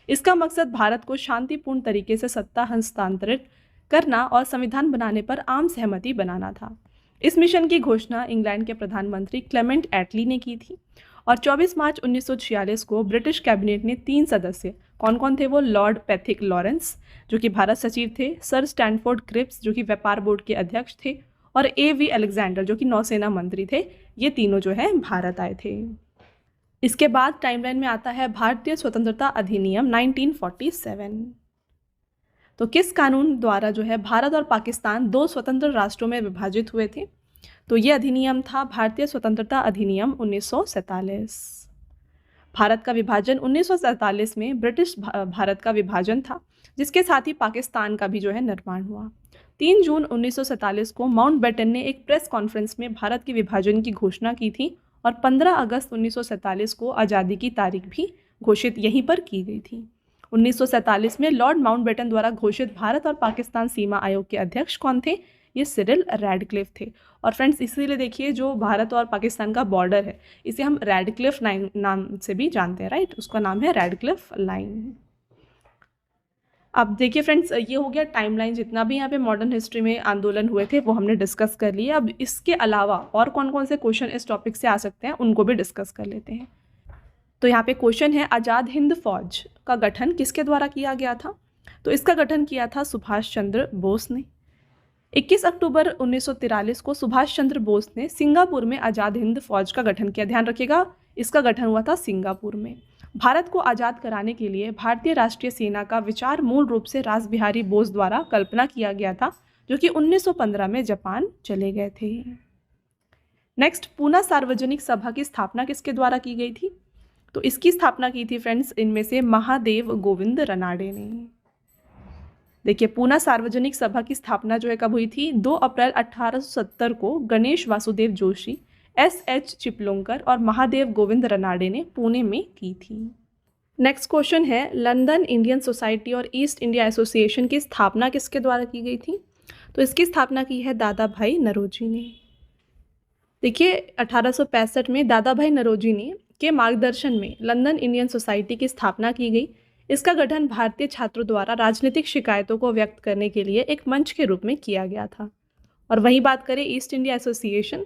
इसका मकसद भारत को शांतिपूर्ण तरीके से सत्ता हस्तांतरित करना और संविधान बनाने पर आम सहमति बनाना था। इस मिशन की घोषणा इंग्लैंड के प्रधानमंत्री क्लेमेंट एटली ने की थी और 24 मार्च 1946 को ब्रिटिश कैबिनेट ने 3 सदस्य, कौन कौन थे वो? लॉर्ड पैथिक लॉरेंस जो कि भारत सचिव थे, सर स्टैनफोर्ड क्रिप्स जो कि व्यापार बोर्ड के अध्यक्ष थे, और A.V. अलेक्जेंडर जो कि नौसेना मंत्री थे। ये तीनों जो है भारत आए थे। इसके बाद टाइमलाइन में आता है भारतीय स्वतंत्रता अधिनियम 1947। तो किस कानून द्वारा जो है भारत और पाकिस्तान 2 स्वतंत्र राष्ट्रों में विभाजित हुए थे? तो ये अधिनियम था भारतीय स्वतंत्रता अधिनियम 1947। भारत का विभाजन 1947 में ब्रिटिश भारत का विभाजन था, जिसके साथ ही पाकिस्तान का भी जो है निर्माण हुआ। 3 जून 1947 को माउंटबेटन ने एक प्रेस कॉन्फ्रेंस में भारत के विभाजन की घोषणा की थी और 15 अगस्त 1947 को आज़ादी की तारीख भी घोषित यहीं पर की गई थी। 1947 में लॉर्ड माउंटबेटन द्वारा घोषित भारत और पाकिस्तान सीमा आयोग के अध्यक्ष कौन थे? ये सिरिल रैडक्लिफ थे। और फ्रेंड्स इसीलिए देखिए जो भारत और पाकिस्तान का बॉर्डर है इसे हम रैडक्लिफ नाम से भी जानते हैं, राइट? उसका नाम है रैडक्लिफ लाइन। अब देखिए फ्रेंड्स, ये हो गया टाइमलाइन। जितना भी यहाँ पे मॉडर्न हिस्ट्री में आंदोलन हुए थे वो हमने डिस्कस कर लिए। अब इसके अलावा और कौन कौन से क्वेश्चन इस टॉपिक से आ सकते हैं उनको भी डिस्कस कर लेते हैं। तो यहाँ पे क्वेश्चन है, आज़ाद हिंद फौज का गठन किसके द्वारा किया गया था? तो इसका गठन किया था सुभाष चंद्र बोस ने। 21 अक्टूबर 1943 को सुभाष चंद्र बोस ने सिंगापुर में आज़ाद हिंद फौज का गठन किया। ध्यान रखिएगा, इसका गठन हुआ था सिंगापुर में। भारत को आज़ाद कराने के लिए भारतीय राष्ट्रीय सेना का विचार मूल रूप से रासबिहारी बोस द्वारा कल्पना किया गया था, जो कि 1915 में जापान चले गए थे। नेक्स्ट, पूना सार्वजनिक सभा की स्थापना किसके द्वारा की गई थी? तो इसकी स्थापना की थी फ्रेंड्स इनमें से महादेव गोविंद रनाडे ने। देखिए पूना सार्वजनिक सभा की स्थापना जो है कब हुई थी? 2 अप्रैल 1870 को गणेश वासुदेव जोशी, S.H. चिपलुंकर और महादेव गोविंद रनाडे ने पुणे में की थी। नेक्स्ट क्वेश्चन है, लंदन इंडियन सोसाइटी और ईस्ट इंडिया एसोसिएशन की स्थापना किसके द्वारा की गई थी? तो इसकी स्थापना की है दादा भाई नरोजी ने। देखिए 1865 में दादा भाई नरोजी ने के मार्गदर्शन में लंदन इंडियन सोसाइटी की स्थापना की गई। इसका गठन भारतीय छात्रों द्वारा राजनीतिक शिकायतों को व्यक्त करने के लिए एक मंच के रूप में किया गया था। और वहीं बात करें ईस्ट इंडिया एसोसिएशन,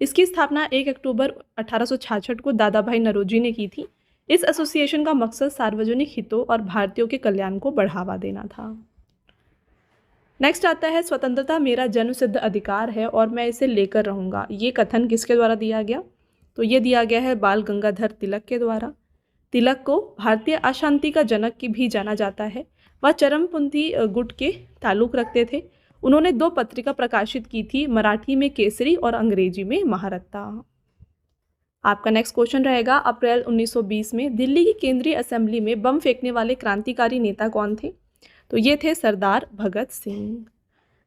इसकी स्थापना 1 अक्टूबर 1866 को दादा भाई नरोजी ने की थी। इस एसोसिएशन का मकसद सार्वजनिक हितों और भारतीयों के कल्याण को बढ़ावा देना था। नेक्स्ट आता है, स्वतंत्रता मेरा जन्मसिद्ध अधिकार है और मैं इसे लेकर रहूँगा। ये कथन किसके द्वारा दिया गया? तो ये दिया गया है बाल गंगाधर तिलक के द्वारा। तिलक को भारतीय अशांति का जनक की भी जाना जाता है। वह चरमपंथी गुट के ताल्लुक रखते थे। उन्होंने 2 पत्रिका प्रकाशित की थी, मराठी में केसरी और अंग्रेजी में महारत्ता। आपका नेक्स्ट क्वेश्चन रहेगा, अप्रैल 1920 में दिल्ली की केंद्रीय असेंबली में बम फेंकने वाले क्रांतिकारी नेता कौन थे? तो ये थे सरदार भगत सिंह।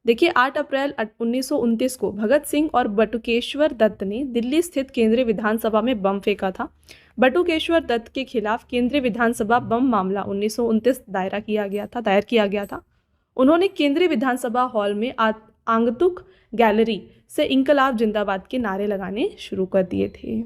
देखिए 8 अप्रैल 1929 को भगत सिंह और बटुकेश्वर दत्त ने दिल्ली स्थित केंद्रीय विधानसभा में बम फेंका था। बटुकेश्वर दत्त के खिलाफ केंद्रीय विधानसभा बम मामला 1929 दायर किया गया था। उन्होंने केंद्रीय विधानसभा हॉल में आगंतुक गैलरी से इंकलाब जिंदाबाद के नारे लगाने शुरू कर दिए थे।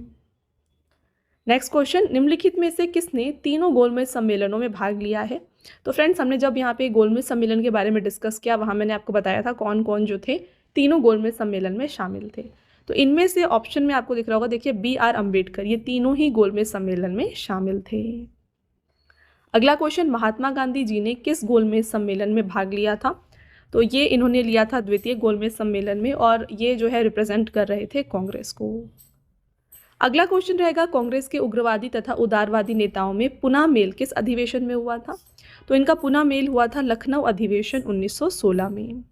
नेक्स्ट क्वेश्चन, निम्नलिखित में से किसने तीनों गोलमेज सम्मेलनों में भाग लिया है? तो फ्रेंड्स, हमने जब यहाँ पे गोलमेज सम्मेलन के बारे में डिस्कस किया, वहाँ मैंने आपको बताया था कौन कौन जो थे तीनों गोलमेज सम्मेलन में शामिल थे। तो इनमें से ऑप्शन में आपको दिख रहा होगा, देखिए BR अम्बेडकर, ये तीनों ही गोलमेज सम्मेलन में शामिल थे। अगला क्वेश्चन, महात्मा गांधी जी ने किस गोलमेज सम्मेलन में भाग लिया था? तो ये इन्होंने लिया था द्वितीय गोलमेज सम्मेलन में, और ये जो है रिप्रेजेंट कर रहे थे कांग्रेस को। अगला क्वेश्चन रहेगा, कांग्रेस के उग्रवादी तथा उदारवादी नेताओं में पुनः मेल किस अधिवेशन में हुआ था? तो इनका पुनः मेल हुआ था लखनऊ अधिवेशन 1916 में।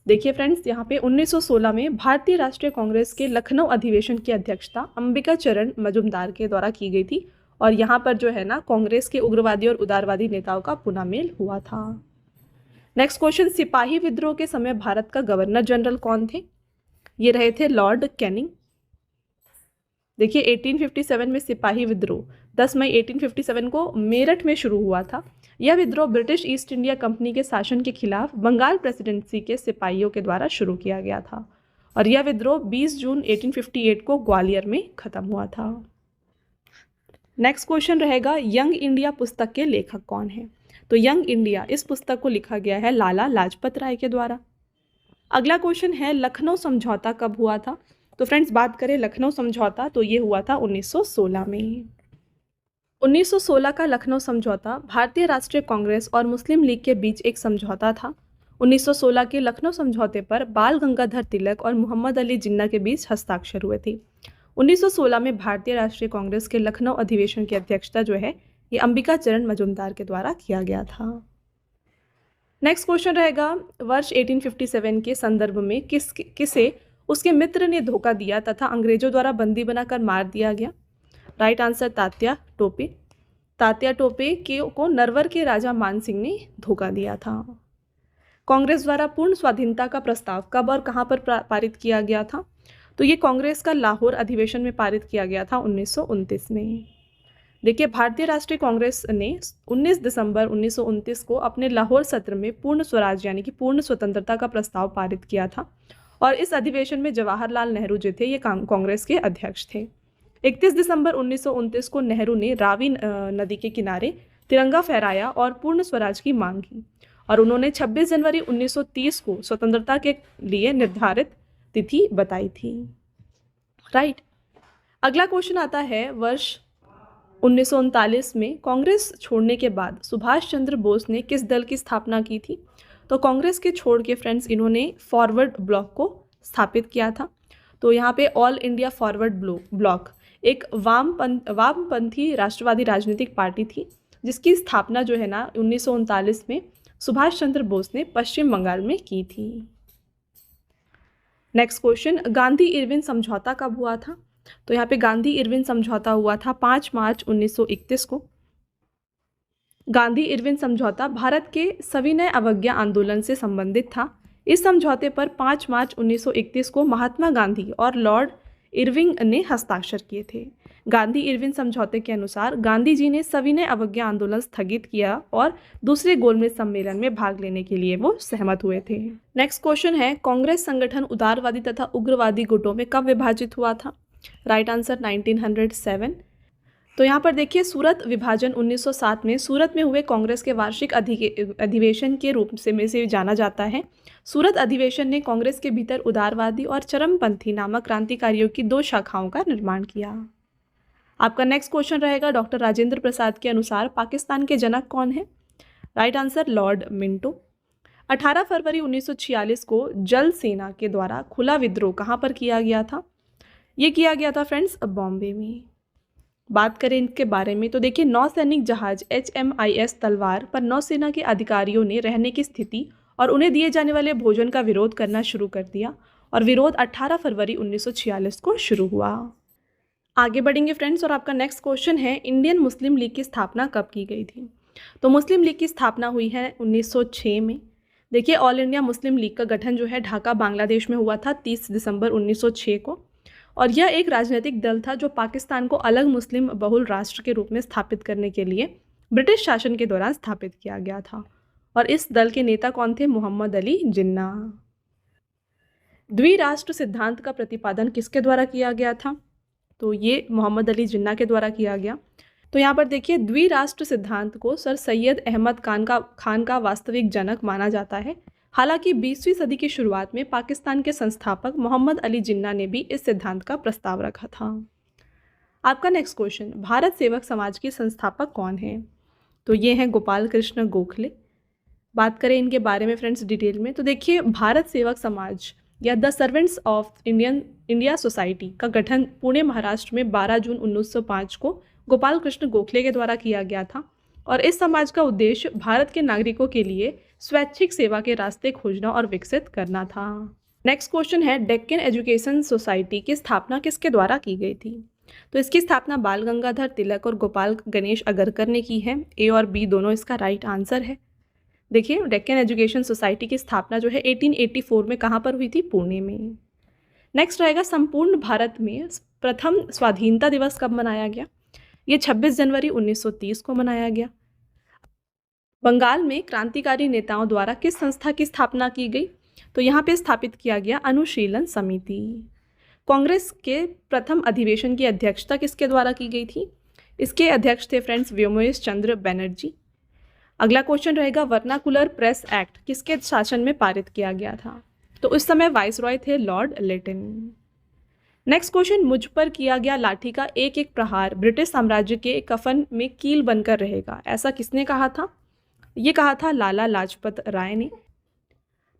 देखिए फ्रेंड्स, यहाँ पे 1916 में भारतीय राष्ट्रीय कांग्रेस के लखनऊ अधिवेशन की अध्यक्षता अंबिका चरण मजुमदार के द्वारा की गई थी, और यहाँ पर जो है ना कांग्रेस के उग्रवादी और उदारवादी नेताओं का पुनः मेल हुआ था। नेक्स्ट क्वेश्चन, सिपाही विद्रोह के समय भारत का गवर्नर जनरल कौन थे? ये रहे थे लॉर्ड कैनिंग। देखिए 1857 में सिपाही विद्रोह 10 मई 1857 को मेरठ में शुरू हुआ था। यह विद्रोह ब्रिटिश ईस्ट इंडिया कंपनी के शासन के खिलाफ बंगाल प्रेसिडेंसी के सिपाहियों के द्वारा शुरू किया गया था, और यह विद्रोह 20 जून 1858 को ग्वालियर में खत्म हुआ था। नेक्स्ट क्वेश्चन रहेगा, यंग इंडिया पुस्तक के लेखक कौन है? तो यंग इंडिया इस पुस्तक को लिखा गया है लाला लाजपत राय के द्वारा। अगला क्वेश्चन है, लखनऊ समझौता कब हुआ था? तो फ्रेंड्स, बात करें लखनऊ समझौता, तो ये हुआ था 1916 में। 1916 का लखनऊ समझौता भारतीय राष्ट्रीय कांग्रेस और मुस्लिम लीग के बीच एक समझौता था। 1916 के लखनऊ समझौते पर बाल गंगाधर तिलक और मोहम्मद अली जिन्ना के बीच हस्ताक्षर हुए थे। 1916 में भारतीय राष्ट्रीय कांग्रेस के लखनऊ अधिवेशन की अध्यक्षता जो है ये अंबिका चरण मजुमदार के द्वारा किया गया था। नेक्स्ट क्वेश्चन रहेगा, वर्ष 1857 के संदर्भ में किसे उसके मित्र ने धोखा दिया तथा अंग्रेजों द्वारा बंदी बनाकर मार दिया गया? Right answer, Tatya Tope. तात्या टोपे को नरवर के राजा मान सिंह ने धोखा दिया था। कांग्रेस द्वारा पूर्ण स्वाधीनता का प्रस्ताव कब और कहां पर पारित किया गया था? तो ये कांग्रेस का लाहौर अधिवेशन में पारित किया गया था 1929 में। देखिए, भारतीय राष्ट्रीय कांग्रेस ने 19 दिसंबर 1929 को अपने लाहौर सत्र में पूर्ण स्वराज यानी कि पूर्ण स्वतंत्रता का प्रस्ताव पारित किया था, और इस अधिवेशन में जवाहरलाल नेहरू जो थे ये कांग्रेस के अध्यक्ष थे। 31 दिसंबर 1929 को नेहरू ने रावी नदी के किनारे तिरंगा फहराया और पूर्ण स्वराज की मांग की, और उन्होंने 26 जनवरी 1930 को स्वतंत्रता के लिए निर्धारित तिथि बताई थी। राइट। अगला क्वेश्चन आता है, वर्ष 1939 में कांग्रेस छोड़ने के बाद सुभाष चंद्र बोस ने किस दल की स्थापना की थी? तो कांग्रेस के छोड़ के फ्रेंड्स इन्होंने फॉरवर्ड ब्लॉक को स्थापित किया था। तो यहाँ पे ऑल इंडिया फॉरवर्ड ब्लॉक एक वामपंथी राष्ट्रवादी राजनीतिक पार्टी थी, जिसकी स्थापना जो है ना 1939 में सुभाष चंद्र बोस ने पश्चिम बंगाल में की थी। नेक्स्ट क्वेश्चन, गांधी इरविन समझौता कब हुआ था? तो यहाँ पे गांधी इरविन समझौता हुआ था 5 मार्च 1931 को। गांधी इरविन समझौता भारत के सविनय अवज्ञा आंदोलन से संबंधित था। इस समझौते पर 5 मार्च 1931 को महात्मा गांधी और लॉर्ड इरविंग ने हस्ताक्षर किए थे। गांधी इरविन समझौते के अनुसार गांधी जी ने सविनय अवज्ञा आंदोलन स्थगित किया और दूसरे गोलमेज सम्मेलन में भाग लेने के लिए वो सहमत हुए थे। नेक्स्ट क्वेश्चन है, कांग्रेस संगठन उदारवादी तथा उग्रवादी गुटों में कब विभाजित हुआ था? Right answer 1907। तो यहाँ पर देखिए, सूरत विभाजन 1907 में सूरत में हुए कांग्रेस के वार्षिक अधिवेशन के रूप में से जाना जाता है। सूरत अधिवेशन ने कांग्रेस के भीतर उदारवादी और चरमपंथी नामक क्रांतिकारियों की 2 शाखाओं का निर्माण किया। आपका नेक्स्ट क्वेश्चन रहेगा, डॉक्टर राजेंद्र प्रसाद के अनुसार पाकिस्तान के जनक कौन है? Right answer Lord Minto. 18 फरवरी 1946 को जल सेना के द्वारा खुला विद्रोह कहाँ पर किया गया था? ये किया गया था फ्रेंड्स बॉम्बे में। बात करें इनके बारे में तो देखिए, नौसैनिक जहाज HMIS तलवार पर नौसेना के अधिकारियों ने रहने की स्थिति और उन्हें दिए जाने वाले भोजन का विरोध करना शुरू कर दिया, और विरोध 18 फरवरी 1946 को शुरू हुआ। आगे बढ़ेंगे फ्रेंड्स, और आपका नेक्स्ट क्वेश्चन है इंडियन मुस्लिम लीग की स्थापना कब की गई थी। तो मुस्लिम लीग की स्थापना हुई है 1906 में। देखिए, ऑल इंडिया मुस्लिम लीग का गठन जो है ढाका बांग्लादेश में हुआ था 30 दिसंबर 1906 को, और यह एक राजनीतिक दल था जो पाकिस्तान को अलग मुस्लिम बहुल राष्ट्र के रूप में स्थापित करने के लिए ब्रिटिश शासन के दौरान स्थापित किया गया था। और इस दल के नेता कौन थे? मोहम्मद अली जिन्ना। द्विराष्ट्र सिद्धांत का प्रतिपादन किसके द्वारा किया गया था? तो ये मोहम्मद अली जिन्ना के द्वारा किया गया। तो यहाँ पर देखिए, द्विराष्ट्र सिद्धांत को सर सैयद अहमद खान का वास्तविक जनक माना जाता है। हालांकि 20वीं सदी की शुरुआत में पाकिस्तान के संस्थापक मोहम्मद अली जिन्ना ने भी इस सिद्धांत का प्रस्ताव रखा था। आपका नेक्स्ट क्वेश्चन, भारत सेवक समाज के संस्थापक कौन हैं? तो ये हैं गोपाल कृष्ण गोखले। बात करें इनके बारे में फ्रेंड्स डिटेल में, तो देखिए, भारत सेवक समाज या the servants of India society का गठन पुणे महाराष्ट्र में 12 जून 1905 को गोपाल कृष्ण गोखले के द्वारा किया गया था। और इस समाज का उद्देश्य भारत के नागरिकों के लिए स्वैच्छिक सेवा के रास्ते खोजना और विकसित करना था। नेक्स्ट क्वेश्चन है, डेक्कन एजुकेशन सोसाइटी की स्थापना किसके द्वारा की गई थी? तो इसकी स्थापना बाल गंगाधर तिलक और गोपाल गणेश अगरकर ने की है। ए और बी दोनों इसका राइट आंसर है। देखिए, डेक्कन एजुकेशन सोसाइटी की स्थापना जो है 1884 में कहाँ पर हुई थी? पुणे में। नेक्स्ट रहेगा, संपूर्ण भारत में प्रथम स्वाधीनता दिवस कब मनाया गया? ये 26 जनवरी 1930 को मनाया गया। बंगाल में क्रांतिकारी नेताओं द्वारा किस संस्था की स्थापना की गई? तो यहाँ पे स्थापित किया गया अनुशीलन समिति। कांग्रेस के प्रथम अधिवेशन की अध्यक्षता किसके द्वारा की गई थी? इसके अध्यक्ष थे फ्रेंड्स व्योमेश चंद्र बनर्जी। अगला क्वेश्चन रहेगा, वर्नाकुलर प्रेस एक्ट किसके शासन में पारित किया गया था? तो उस समय वाइसरॉय थे लॉर्ड लिटन। नेक्स्ट क्वेश्चन, मुझ पर किया गया लाठी का एक एक प्रहार ब्रिटिश साम्राज्य के कफन में कील बनकर रहेगा, ऐसा किसने कहा था? ये कहा था लाला लाजपत राय ने।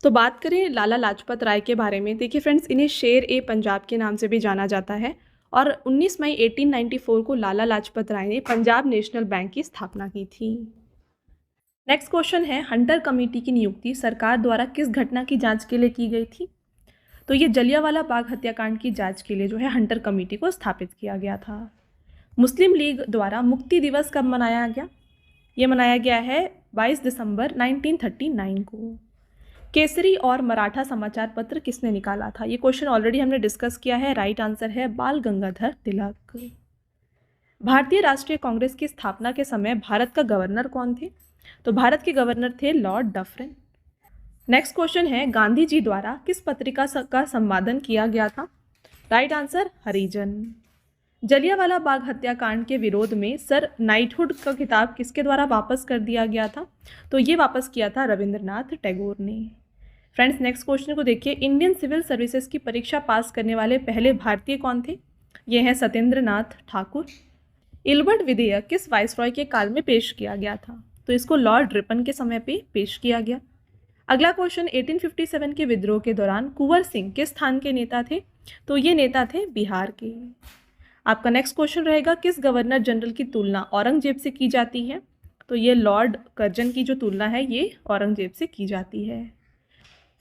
तो बात करें लाला लाजपत राय के बारे में, देखिए फ्रेंड्स, इन्हें शेर ए पंजाब के नाम से भी जाना जाता है। और 19 मई 1894 को लाला लाजपत राय ने पंजाब नेशनल बैंक की स्थापना की थी। नेक्स्ट क्वेश्चन है, हंटर कमेटी की नियुक्ति सरकार द्वारा किस घटना की जांच के लिए की गई थी? तो ये जलियांवाला बाग हत्याकांड की जांच के लिए जो है हंटर कमेटी को स्थापित किया गया था। मुस्लिम लीग द्वारा मुक्ति दिवस कब मनाया गया? ये मनाया गया है 22 दिसंबर 1939 को। केसरी और मराठा समाचार पत्र किसने निकाला था? ये क्वेश्चन ऑलरेडी हमने डिस्कस किया है। राइट आंसर है बाल गंगाधर तिलक। भारतीय राष्ट्रीय कांग्रेस की स्थापना के समय भारत का गवर्नर कौन थे? तो भारत के गवर्नर थे लॉर्ड डफरिन। नेक्स्ट क्वेश्चन है, गांधी जी द्वारा किस पत्रिका का संपादन किया गया था? राइट आंसर हरिजन। जलियांवाला बाग हत्याकांड के विरोध में सर नाइटहुड का खिताब किसके द्वारा वापस कर दिया गया था? तो ये वापस किया था रविंद्रनाथ टैगोर ने। फ्रेंड्स, नेक्स्ट क्वेश्चन को देखिए, इंडियन सिविल सर्विसेज की परीक्षा पास करने वाले पहले भारतीय कौन थे? ये हैं सत्येंद्र नाथ ठाकुर। इल्बर्ट विधेयक किस वाइसरॉय के काल में पेश किया गया था? तो इसको लॉर्ड रिपन के समय पे पेश किया गया। अगला क्वेश्चन, 1857 के विद्रोह के दौरान कुंवर सिंह किस स्थान के नेता थे? तो ये नेता थे बिहार के। आपका नेक्स्ट क्वेश्चन रहेगा, किस गवर्नर जनरल की तुलना औरंगजेब से की जाती है? तो ये लॉर्ड कर्जन की जो तुलना है ये औरंगजेब से की जाती है।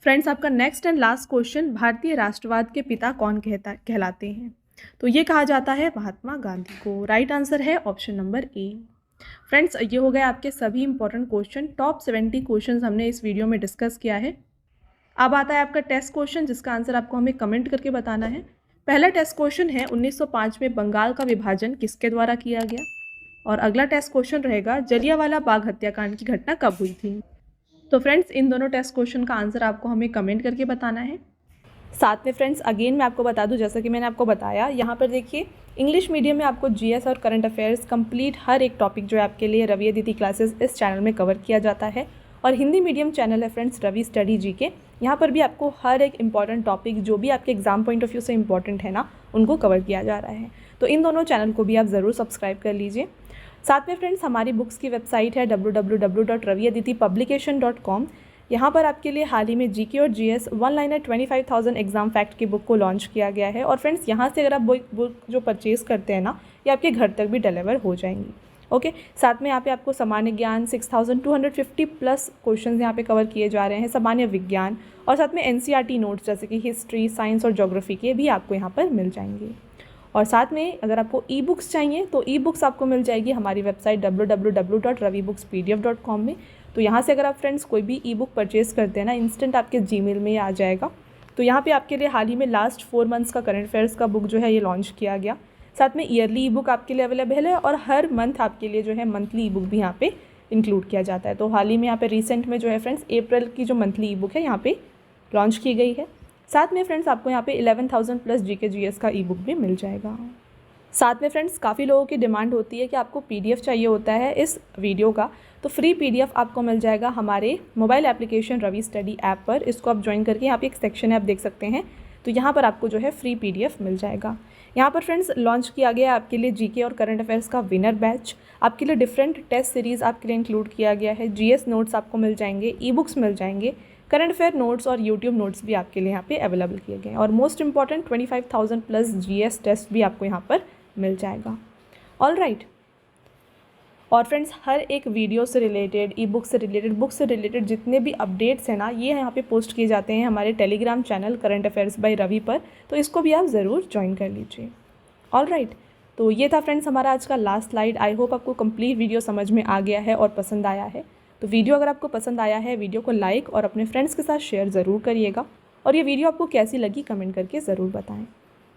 फ्रेंड्स, आपका नेक्स्ट एंड लास्ट क्वेश्चन, भारतीय राष्ट्रवाद के पिता कौन कहलाते हैं? तो ये कहा जाता है महात्मा गांधी को। राइट आंसर है ऑप्शन नंबर ए। फ्रेंड्स, ये हो गए आपके सभी इंपॉर्टेंट क्वेश्चन। टॉप 70 क्वेश्चंस हमने इस वीडियो में डिस्कस किया है। अब आता है आपका टेस्ट क्वेश्चन, जिसका आंसर आपको हमें कमेंट करके बताना है। पहला टेस्ट क्वेश्चन है, 1905 में बंगाल का विभाजन किसके द्वारा किया गया? और अगला टेस्ट क्वेश्चन रहेगा, जलियांवाला बाग हत्याकांड की घटना कब हुई थी? तो फ्रेंड्स, इन दोनों टेस्ट क्वेश्चन का आंसर आपको हमें कमेंट करके बताना है। साथ में फ्रेंड्स, अगेन मैं आपको बता दूं, जैसा कि मैंने आपको बताया, यहाँ पर देखिए इंग्लिश मीडियम में आपको जीएस और करंट अफेयर्स कंप्लीट हर एक टॉपिक जो है आपके लिए रवि अदिति क्लासेस इस चैनल में कवर किया जाता है। और हिंदी मीडियम चैनल है फ्रेंड्स रवि स्टडी जीके, यहाँ पर भी आपको हर एक इंपॉर्टेंट टॉपिक जो भी आपके एग्जाम पॉइंट ऑफ व्यू से इंपॉर्टेंट है ना, उनको कवर किया जा रहा है। तो इन दोनों चैनल को भी आप ज़रूर सब्सक्राइब कर लीजिए। साथ में फ्रेंड्स, हमारी बुक्स की वेबसाइट है www.raviaditipublication.com। यहाँ पर आपके लिए हाल ही में जीके और GS one liner 25,000 exam fact की बुक को लॉन्च किया गया है। और फ्रेंड्स, यहाँ से अगर आप बुक जो परचेज़ करते हैं ना, ये आपके घर तक भी डिलीवर हो जाएंगी। ओके, साथ में यहाँ पे आपको सामान्य ज्ञान 6250 प्लस क्वेश्चंस यहाँ पे कवर किए जा रहे हैं, सामान्य विज्ञान, और साथ में एनसीईआरटी नोट्स जैसे कि हिस्ट्री, साइंस और ज्योग्राफी के भी आपको यहाँ पर मिल जाएंगे। और साथ में अगर आपको ई बुक्स चाहिए तो ई बुक्स आपको मिल जाएगी हमारी वेबसाइट www.ravibookspdf.com में। तो यहाँ से अगर आप फ्रेंड्स कोई भी ई बुक परचेज़ करते हैं ना, इंस्टेंट आपके जीमेल में आ जाएगा। तो यहाँ पे आपके लिए हाल ही में लास्ट 4 मंथ्स का करंट अफेयर्स का बुक जो है ये लॉन्च किया गया। साथ में ईयरली ई बुक आपके लिए अवेलेबल है और हर मंथ आपके लिए जो है मंथली ई बुक भी यहाँ पे इंक्लूड किया जाता है। तो हाल ही में यहाँ पे रिसेंट में जो है फ्रेंड्स अप्रैल की जो मंथली ई बुक है यहाँ पे लॉन्च की गई है। साथ में फ्रेंड्स आपको यहाँ पे 11,000 प्लस जीके जीएस का ई बुक भी मिल जाएगा। साथ में फ्रेंड्स काफ़ी लोगों की डिमांड होती है कि आपको पीडीएफ चाहिए होता है इस वीडियो का, तो फ्री पीडीएफ आपको मिल जाएगा हमारे mobile application Ravi study app पर। इसको आप ज्वाइन करके यहाँ पे एक सेक्शन है, आप देख सकते हैं। तो यहाँ पर आपको जो है फ्री पीडीएफ मिल जाएगा। यहाँ पर फ्रेंड्स लॉन्च किया गया आपके लिए जीके और करंट अफेयर्स का विनर बैच। आपके लिए डिफरेंट टेस्ट सीरीज़ आपके लिए इंक्लूड किया गया है। जीएस नोट्स आपको मिल जाएंगे, ई बुक्स मिल जाएंगे, करंट अफेयर नोट्स और यूट्यूब नोट्स भी आपके लिए यहाँ पे अवेलेबल किए गए हैं। और most important 25,000 plus GS test भी आपको यहाँ पर मिल जाएगा। All right. और फ्रेंड्स हर एक वीडियो से रिलेटेड, ई बुक से रिलेटेड, बुक से रिलेटेड जितने भी अपडेट्स हैं ना, ये यहाँ पे पोस्ट किए जाते हैं हमारे Telegram channel current affairs by Ravi पर। तो इसको भी आप ज़रूर ज्वाइन कर लीजिए। All right. तो ये था फ्रेंड्स हमारा आज का लास्ट स्लाइड। आई होप आपको कंप्लीट वीडियो समझ में आ गया है और पसंद आया है। तो वीडियो अगर आपको पसंद आया है, वीडियो को लाइक और अपने फ्रेंड्स के साथ शेयर ज़रूर करिएगा। और ये वीडियो आपको कैसी लगी कमेंट करके ज़रूर बताएं।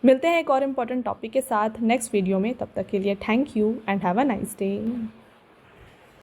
मिलते हैं एक और इम्पॉर्टेंट टॉपिक के साथ नेक्स्ट वीडियो में। तब तक के लिए thank you and have a nice day.